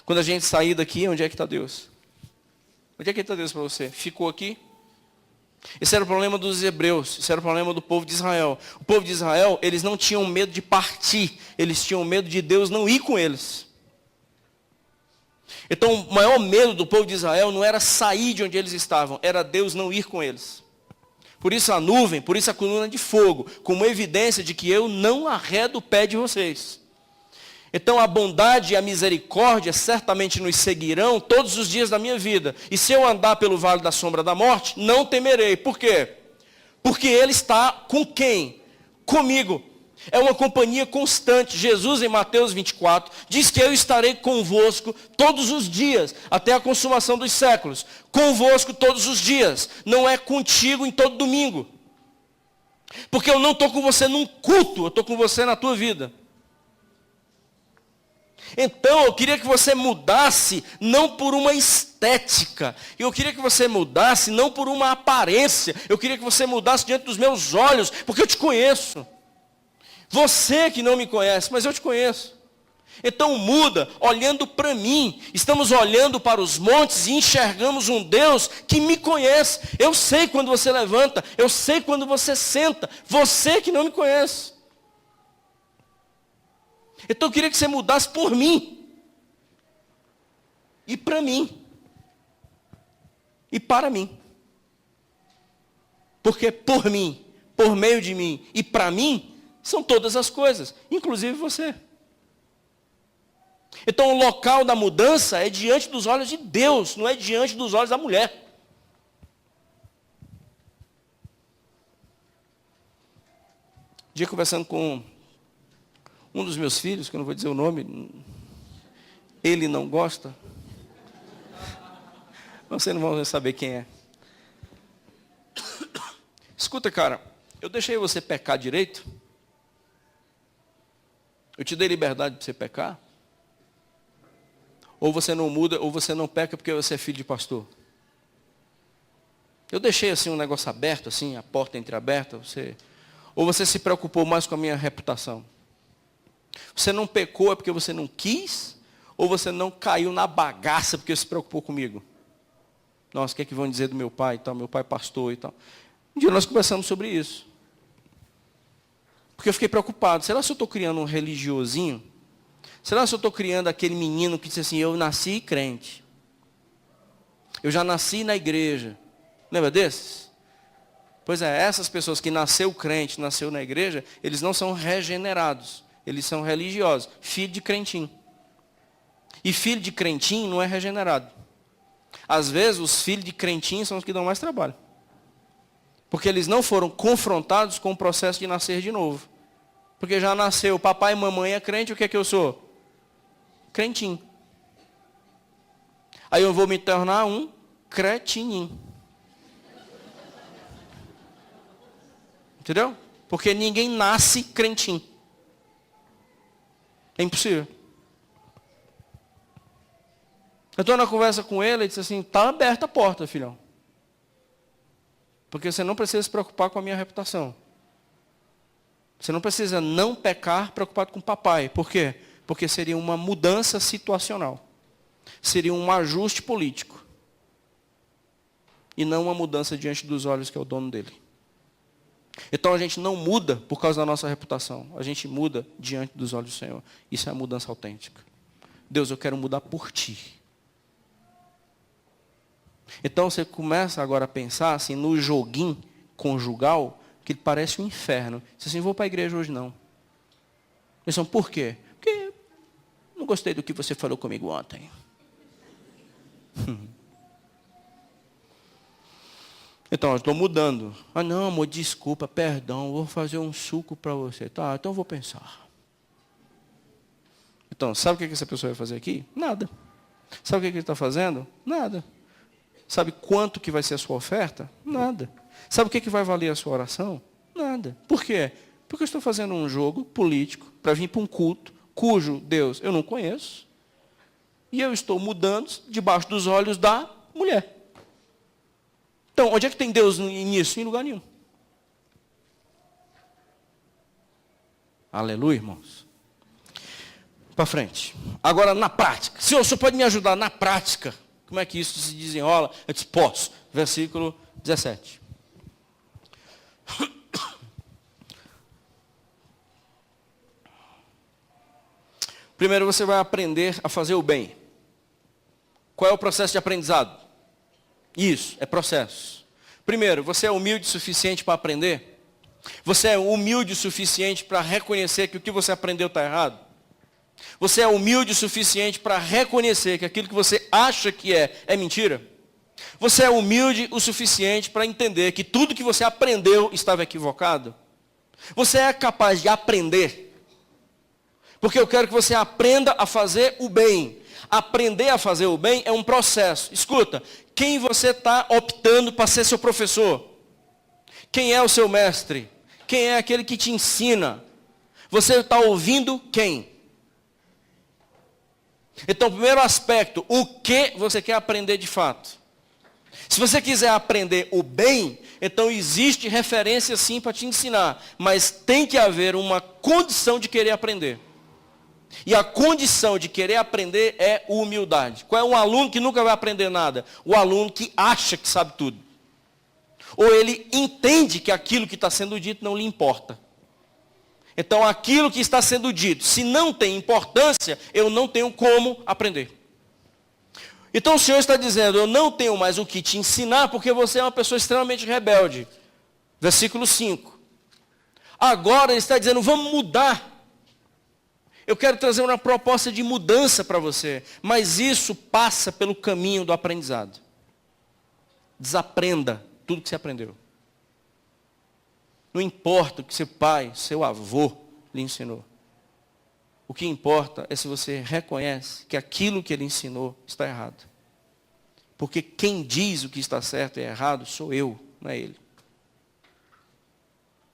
Quando a gente sair daqui, onde é que está Deus? Onde é que está Deus para você? Ficou aqui? Esse era o problema dos hebreus, esse era o problema do povo de Israel. O povo de Israel, eles não tinham medo de partir, eles tinham medo de Deus não ir com eles. Então o maior medo do povo de Israel não era sair de onde eles estavam, era Deus não ir com eles. Por isso a nuvem, por isso a coluna de fogo, como evidência de que eu não arredo o pé de vocês. Então a bondade e a misericórdia certamente nos seguirão todos os dias da minha vida. E se eu andar pelo vale da sombra da morte, não temerei. Por quê? Porque Ele está com quem? Comigo. É uma companhia constante. Jesus em Mateus 24 diz que eu estarei convosco todos os dias, até a consumação dos séculos. Convosco todos os dias. Não é contigo em todo domingo. Porque eu não estou com você num culto, eu estou com você na tua vida. Então, eu queria que você mudasse, não por uma estética. Eu queria que você mudasse, não por uma aparência. Eu queria que você mudasse diante dos meus olhos, porque eu te conheço. Você que não me conhece, mas eu te conheço. Então muda, olhando para mim. Estamos olhando para os montes e enxergamos um Deus que me conhece. Eu sei quando você levanta, eu sei quando você senta. Você que não me conhece. Então eu queria que você mudasse por mim. E para mim. E para mim. Porque por mim, por meio de mim e para mim, são todas as coisas, inclusive você. Então o local da mudança é diante dos olhos de Deus, não é diante dos olhos da mulher. Um dia conversando com Um dos meus filhos, que eu não vou dizer o nome, ele não gosta. Vocês não vão saber quem é. Escuta, cara, eu deixei você pecar direito? Eu te dei liberdade para você pecar? Ou você não muda, ou você não peca porque você é filho de pastor? Eu deixei assim um negócio aberto, assim, a porta entreaberta, ou você se preocupou mais com a minha reputação? Você não pecou é porque você não quis, ou você não caiu na bagaça porque se preocupou comigo? Nossa, o que é que vão dizer do meu pai e tal, meu pai é pastor e tal. Um dia nós conversamos sobre isso. Porque eu fiquei preocupado. Será que eu estou criando um religiosinho? Será que eu estou criando aquele menino que disse assim, eu nasci crente. Eu já nasci na igreja. Lembra desses? Pois é, essas pessoas que nasceu crente, nasceu na igreja, eles não são regenerados. Eles são religiosos. Filho de crentinho. E filho de crentinho não é regenerado. Às vezes, os filhos de crentinho são os que dão mais trabalho. Porque eles não foram confrontados com o processo de nascer de novo. Porque já nasceu, papai e mamãe é crente, o que é que eu sou? Crentinho. Aí eu vou me tornar um cretininho. Entendeu? Porque ninguém nasce crentinho. É impossível. Eu estou na conversa com ele e disse assim, está aberta a porta, filhão. Porque você não precisa se preocupar com a minha reputação. Você não precisa não pecar preocupado com o papai. Por quê? Porque seria uma mudança situacional. Seria um ajuste político. E não uma mudança diante dos olhos que é o dono dele. Então a gente não muda por causa da nossa reputação. A gente muda diante dos olhos do Senhor. Isso é a mudança autêntica. Deus, eu quero mudar por ti. Então você começa agora a pensar assim, no joguinho conjugal, que parece um inferno. Você assim, vou para a igreja hoje não. Eles são, por quê? Porque não gostei do que você falou comigo ontem. Então, eu estou mudando. Ah não, amor, desculpa, perdão, vou fazer um suco para você. Tá, então eu vou pensar. Então, sabe o que essa pessoa vai fazer aqui? Nada. Sabe o que ele está fazendo? Nada. Sabe quanto que vai ser a sua oferta? Nada. Sabe o que vai valer a sua oração? Nada. Por quê? Porque eu estou fazendo um jogo político para vir para um culto cujo Deus eu não conheço. E eu estou mudando debaixo dos olhos da mulher. Então, onde é que tem Deus nisso? Em lugar nenhum. Aleluia, irmãos. Para frente. Agora, na prática. Senhor, o senhor pode me ajudar na prática? Como é que isso se desenrola? Eu disse, posso. Versículo 17. Primeiro você vai aprender a fazer o bem. Qual é o processo de aprendizado? Isso, é processo. Primeiro, você é humilde o suficiente para aprender? Você é humilde o suficiente para reconhecer que o que você aprendeu está errado? Você é humilde o suficiente para reconhecer que aquilo que você acha que é mentira? Você é humilde o suficiente para entender que tudo que você aprendeu estava equivocado? Você é capaz de aprender? Porque eu quero que você aprenda a fazer o bem. Aprender a fazer o bem é um processo. Escuta, quem você está optando para ser seu professor? Quem é o seu mestre? Quem é aquele que te ensina? Você está ouvindo quem? Então, primeiro aspecto, o que você quer aprender de fato? Se você quiser aprender o bem, então existe referência sim para te ensinar, mas tem que haver uma condição de querer aprender. E a condição de querer aprender é humildade. Qual é um aluno que nunca vai aprender nada? O aluno que acha que sabe tudo. Ou ele entende que aquilo que está sendo dito não lhe importa. Então, aquilo que está sendo dito, se não tem importância, eu não tenho como aprender. Então, o Senhor está dizendo, eu não tenho mais o que te ensinar, porque você é uma pessoa extremamente rebelde. Versículo 5. Agora, Ele está dizendo, vamos mudar. Eu quero trazer uma proposta de mudança para você, mas isso passa pelo caminho do aprendizado. Desaprenda tudo que você aprendeu. Não importa o que seu pai, seu avô lhe ensinou. O que importa é se você reconhece que aquilo que ele ensinou está errado. Porque quem diz o que está certo e errado sou eu, não é ele.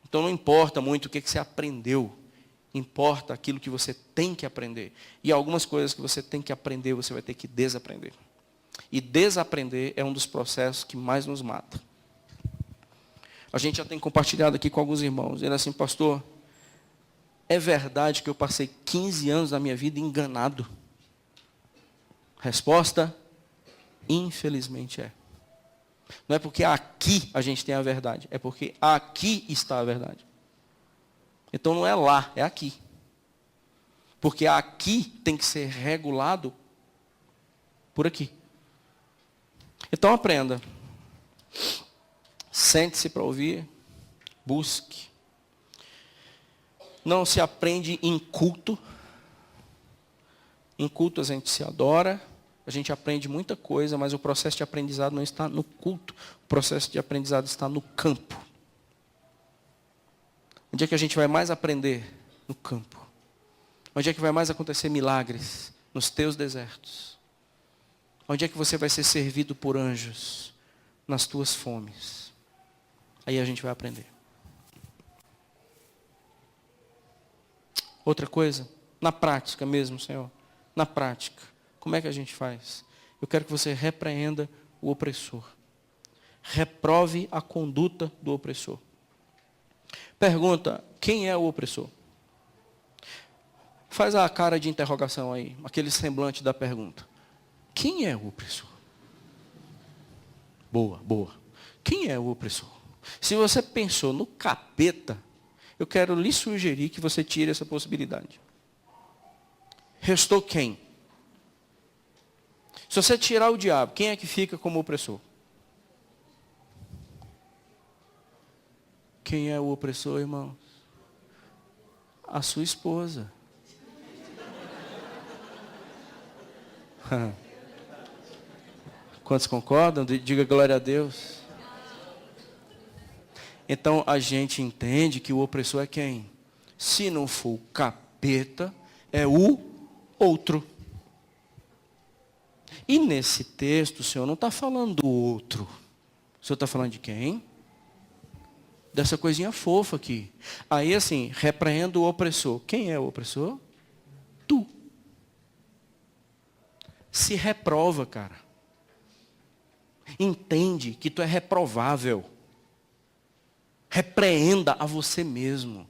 Então não importa muito o que você aprendeu. Importa aquilo que você tem que aprender. E algumas coisas que você tem que aprender, você vai ter que desaprender. E desaprender é um dos processos que mais nos mata. A gente já tem compartilhado aqui com alguns irmãos. Dizendo assim, pastor, é verdade que eu passei 15 anos da minha vida enganado? Resposta, infelizmente é. Não é porque aqui a gente tem a verdade, é porque aqui está a verdade. Então não é lá, é aqui. Porque aqui tem que ser regulado por aqui. Então aprenda. Sente-se para ouvir, busque. Não se aprende em culto. Em culto a gente se adora, a gente aprende muita coisa, mas o processo de aprendizado não está no culto. O processo de aprendizado está no campo. Onde é que a gente vai mais aprender? No campo. Onde é que vai mais acontecer milagres? Nos teus desertos. Onde é que você vai ser servido por anjos? Nas tuas fomes. Aí a gente vai aprender. Outra coisa, na prática mesmo, Senhor. Na prática, como é que a gente faz? Eu quero que você repreenda o opressor. Reprove a conduta do opressor. Pergunta, quem é o opressor? Faz a cara de interrogação aí, aquele semblante da pergunta. Quem é o opressor? Boa, boa. Quem é o opressor? Se você pensou no capeta, eu quero lhe sugerir que você tire essa possibilidade. Restou quem? Se você tirar o diabo, quem é que fica como opressor? Quem é o opressor, irmãos? A sua esposa. Quantos concordam? Diga glória a Deus. Então a gente entende que o opressor é quem? Se não for o capeta, é o outro. E nesse texto o Senhor não está falando do outro. O Senhor está falando de quem? Dessa coisinha fofa aqui. Aí assim, repreenda o opressor. Quem é o opressor? Tu. Se reprova, cara. Entende que tu é reprovável. Repreenda a você mesmo.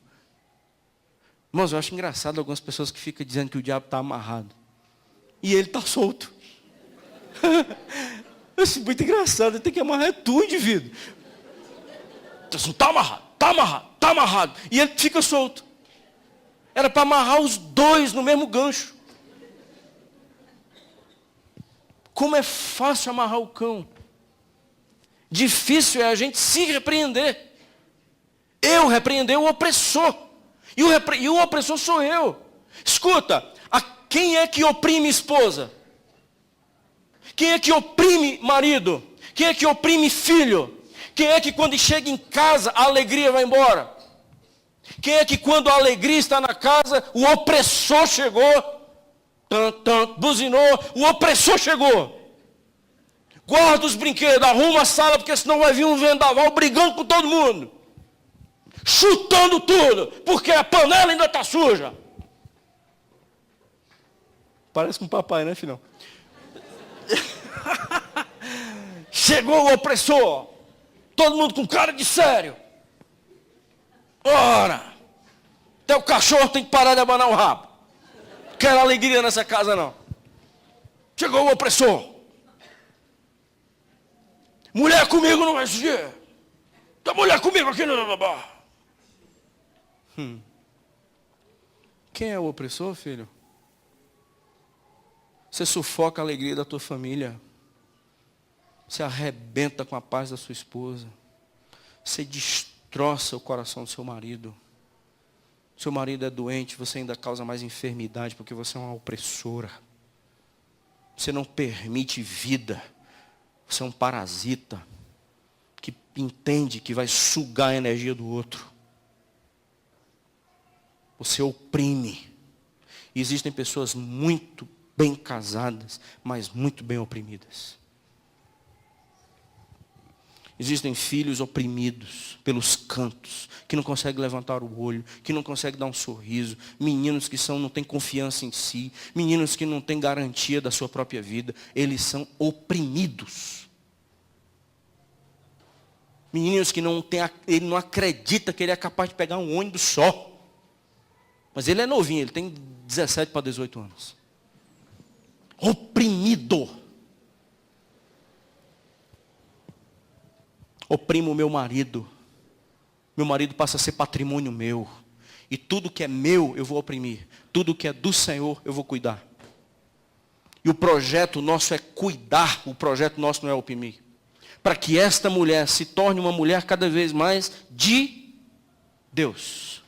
Irmãos, eu acho engraçado algumas pessoas que ficam dizendo que o diabo está amarrado. E ele está solto. Eu acho muito engraçado. Tem que amarrar tu, indivíduo. Está amarrado, está amarrado, está amarrado. E ele fica solto. Era para amarrar os dois no mesmo gancho. Como é fácil amarrar o cão. Difícil é a gente se repreender. Eu repreender o opressor. E o opressor sou eu. Escuta, quem é que oprime esposa? Quem é que oprime marido? Quem é que oprime filho? Quem é que quando chega em casa a alegria vai embora? Quem é que quando a alegria está na casa, o opressor chegou? Buzinou, o opressor chegou. Guarda os brinquedos, arruma a sala, porque senão vai vir um vendaval brigando com todo mundo. Chutando tudo, porque a panela ainda está suja. Parece com o papai, né, filhão? Chegou o opressor. Todo mundo com cara de sério. Ora, até o cachorro tem que parar de abanar o rabo. Quero alegria nessa casa, não. Chegou o opressor. Mulher comigo não vai ser. Tem mulher comigo aqui no... Quem é o opressor, filho? Você sufoca a alegria da tua família. Você arrebenta com a paz da sua esposa. Você destroça o coração do seu marido. Seu marido é doente, você ainda causa mais enfermidade, porque você é uma opressora. Você não permite vida. Você é um parasita que entende que vai sugar a energia do outro. Você oprime. E existem pessoas muito bem casadas, mas muito bem oprimidas. Existem filhos oprimidos pelos cantos, que não conseguem levantar o olho, que não conseguem dar um sorriso, meninos que não têm confiança em si, meninos que não têm garantia da sua própria vida, eles são oprimidos. Meninos que ele não acredita que ele é capaz de pegar um ônibus só. Mas ele é novinho, ele tem 17 para 18 anos. Oprimido. Oprimo o meu marido passa a ser patrimônio meu, e tudo que é meu eu vou oprimir, tudo que é do Senhor eu vou cuidar. E o projeto nosso é cuidar, o projeto nosso não é oprimir, para que esta mulher se torne uma mulher cada vez mais de Deus,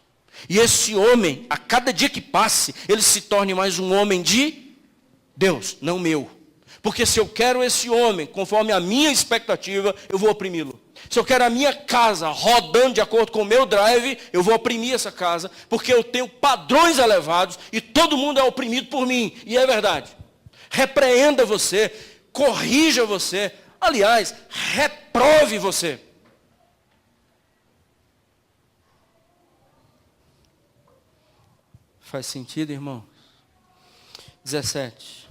e esse homem, a cada dia que passe, ele se torne mais um homem de Deus, não meu. Porque se eu quero esse homem conforme a minha expectativa, eu vou oprimi-lo. Se eu quero a minha casa rodando de acordo com o meu drive, eu vou oprimir essa casa, porque eu tenho padrões elevados e todo mundo é oprimido por mim. E é verdade. Repreenda você, corrija você, aliás, reprove você. Faz sentido, irmão? 17.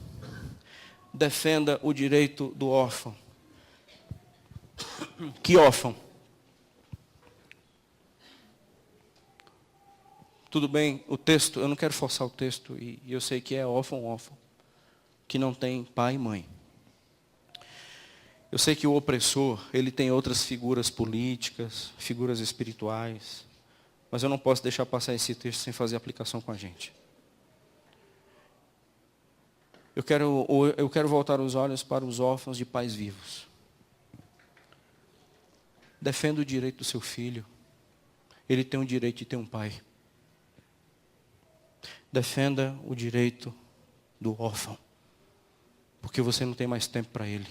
Defenda o direito do órfão. Que órfão? Tudo bem, o texto, eu não quero forçar o texto, e eu sei que é órfão, que não tem pai e mãe. Eu sei que o opressor, ele tem outras figuras políticas, figuras espirituais, mas eu não posso deixar passar esse texto sem fazer aplicação com a gente. Eu quero voltar os olhos para os órfãos de pais vivos. Defenda o direito do seu filho. Ele tem o direito de ter um pai. Defenda o direito do órfão. Porque você não tem mais tempo para ele.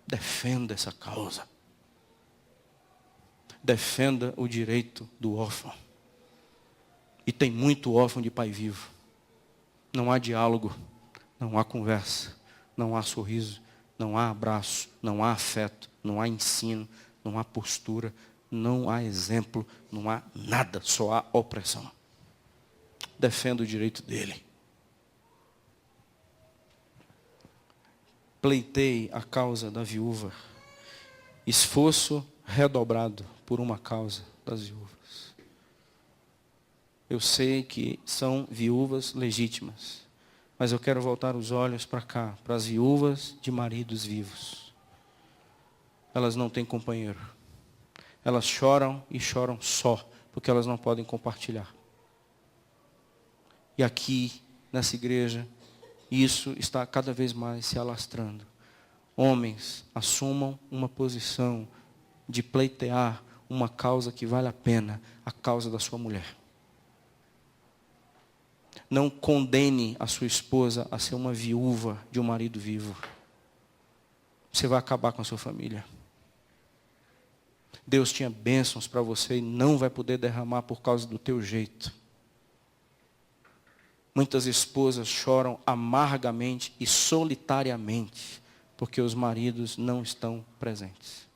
Defenda essa causa. Defenda o direito do órfão. E tem muito órfão de pai vivo. Não há diálogo, não há conversa, não há sorriso, não há abraço, não há afeto, não há ensino, não há postura, não há exemplo, não há nada, só há opressão. Defenda o direito dele. Pleiteie a causa da viúva. Esforço redobrado por uma causa das viúvas. Eu sei que são viúvas legítimas, mas eu quero voltar os olhos para cá, para as viúvas de maridos vivos. Elas não têm companheiro. Elas choram e choram só, porque elas não podem compartilhar. E aqui, nessa igreja, isso está cada vez mais se alastrando. Homens, assumam uma posição de pleitear uma causa que vale a pena, a causa da sua mulher. Não condene a sua esposa a ser uma viúva de um marido vivo. Você vai acabar com a sua família. Deus tinha bênçãos para você e não vai poder derramar por causa do teu jeito. Muitas esposas choram amargamente e solitariamente, porque os maridos não estão presentes.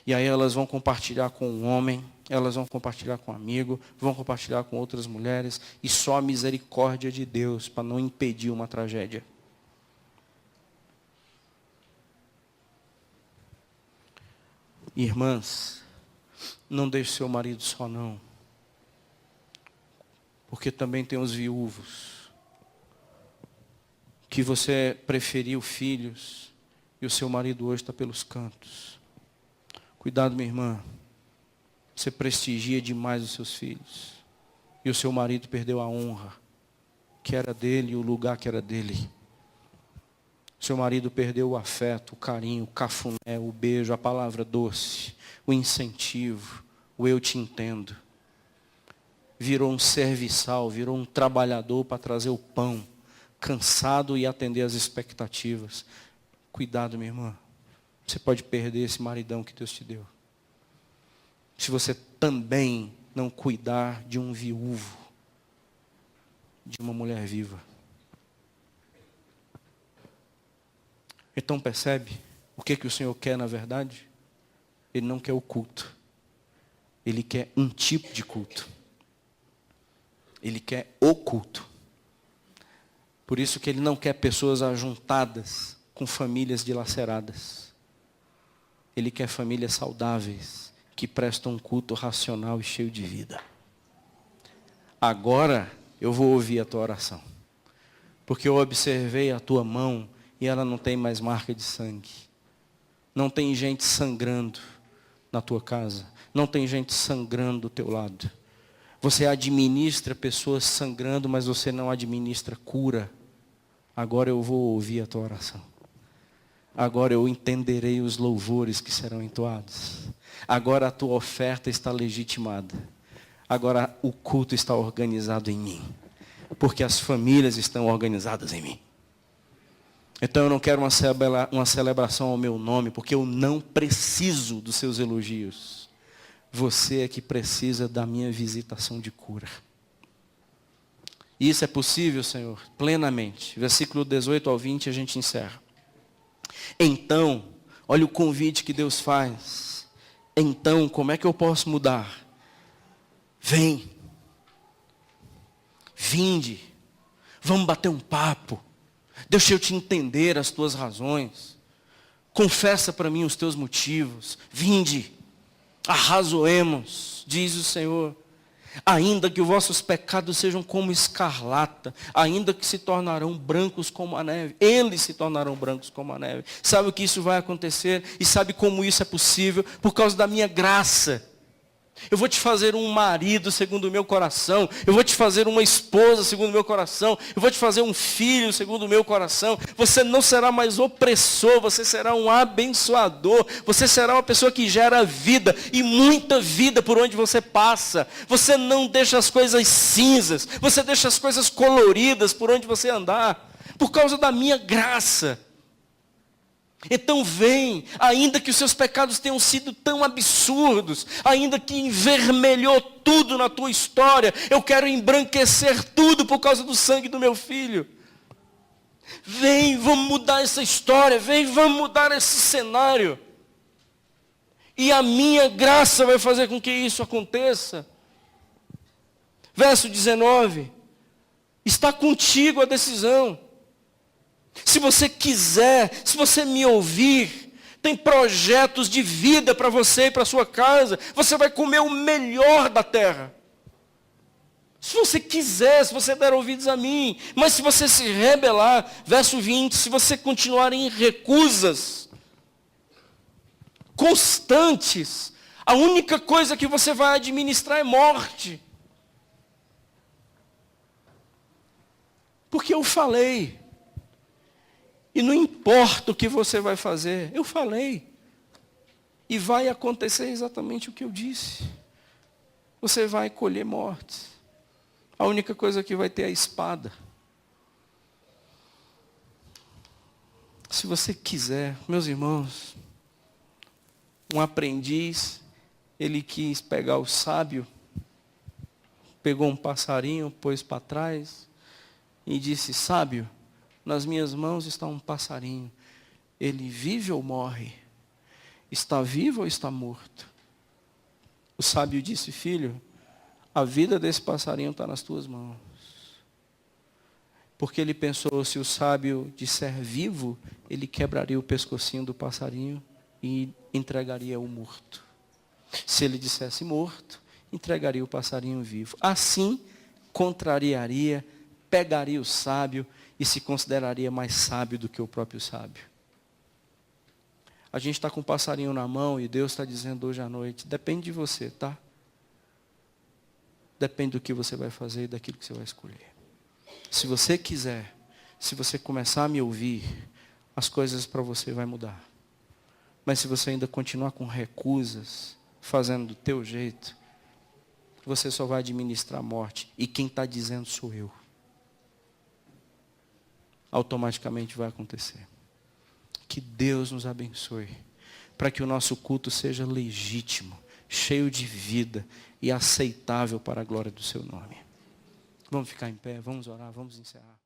E aí elas vão compartilhar com um homem, elas vão compartilhar com um amigo, vão compartilhar com outras mulheres, e só a misericórdia de Deus para não impedir uma tragédia. Irmãs, não deixe seu marido só não. Porque também tem os viúvos. Que você preferiu filhos e o seu marido hoje está pelos cantos. Cuidado, minha irmã. Você prestigia demais os seus filhos. E o seu marido perdeu a honra que era dele e o lugar que era dele. Seu marido perdeu o afeto, o carinho, o cafuné, o beijo, a palavra doce, o incentivo, o eu te entendo. Virou um serviçal, virou um trabalhador para trazer o pão, cansado e atender às expectativas. Cuidado, minha irmã. Você pode perder esse maridão que Deus te deu. Se você também não cuidar de um viúvo. de uma mulher viva. Então percebe o que o Senhor quer na verdade? Ele não quer o culto. Ele quer um tipo de culto. Ele quer o culto. Por isso que Ele não quer pessoas ajuntadas com famílias dilaceradas. Ele quer famílias saudáveis, que prestam um culto racional e cheio de vida. Agora eu vou ouvir a tua oração. Porque eu observei a tua mão e ela não tem mais marca de sangue. Não tem gente sangrando na tua casa. Não tem gente sangrando do teu lado. Você administra pessoas sangrando, mas você não administra cura. Agora eu vou ouvir a tua oração. Agora eu entenderei os louvores que serão entoados. Agora a tua oferta está legitimada. Agora o culto está organizado em mim. Porque as famílias estão organizadas em mim. Então eu não quero uma celebração ao meu nome, porque eu não preciso dos seus elogios. Você é que precisa da minha visitação de cura. E isso é possível, Senhor, plenamente. Versículo 18 ao 20 a gente encerra. Então, olha o convite que Deus faz. Então, como é que eu posso mudar? Vem. Vinde. Vamos bater um papo. Deixa eu te entender as tuas razões. Confessa para mim os teus motivos. Vinde. Arrazoemos, diz o Senhor. Ainda que os vossos pecados sejam como escarlata, ainda que se tornarão brancos como a neve, eles se tornarão brancos como a neve. Sabe o que isso vai acontecer? E sabe como isso é possível? Por causa da minha graça. Eu vou te fazer um marido segundo o meu coração. Eu vou te fazer uma esposa segundo o meu coração. Eu vou te fazer um filho segundo o meu coração. Você não será mais opressor. Você será um abençoador. Você será uma pessoa que gera vida. E muita vida por onde você passa. Você não deixa as coisas cinzas. Você deixa as coisas coloridas por onde você andar. Por causa da minha graça. Então vem, ainda que os seus pecados tenham sido tão absurdos, ainda que envermelhou tudo na tua história, eu quero embranquecer tudo por causa do sangue do meu filho. Vem, vamos mudar essa história, vem, vamos mudar esse cenário. E a minha graça vai fazer com que isso aconteça. Verso 19, está contigo a decisão. Se você quiser, se você me ouvir, tem projetos de vida para você e para a sua casa. Você vai comer o melhor da terra. Se você quiser, se você der ouvidos a mim. Mas se você se rebelar, verso 20, se você continuar em recusas constantes, a única coisa que você vai administrar é morte. Porque eu falei. E não importa o que você vai fazer, eu falei. E vai acontecer exatamente o que eu disse. Você vai colher morte. A única coisa que vai ter é a espada. Se você quiser, meus irmãos, um aprendiz, ele quis pegar o sábio, pegou um passarinho, pôs para trás e disse: sábio, nas minhas mãos está um passarinho. Ele vive ou morre? Está vivo ou está morto? O sábio disse: filho, a vida desse passarinho está nas tuas mãos. Porque ele pensou, se o sábio disser vivo, ele quebraria o pescocinho do passarinho e entregaria o morto. Se ele dissesse morto, entregaria o passarinho vivo. Assim, contrariaria, pegaria o sábio e se consideraria mais sábio do que o próprio sábio. A gente está com um passarinho na mão e Deus está dizendo hoje à noite, depende de você, tá? Depende do que você vai fazer e daquilo que você vai escolher. Se você quiser, se você começar a me ouvir, as coisas para você vai mudar. Mas se você ainda continuar com recusas, fazendo do teu jeito, você só vai administrar a morte. E quem está dizendo sou eu. Automaticamente vai acontecer. Que Deus nos abençoe, para que o nosso culto seja legítimo, cheio de vida e aceitável para a glória do seu nome. Vamos ficar em pé, vamos orar, vamos encerrar.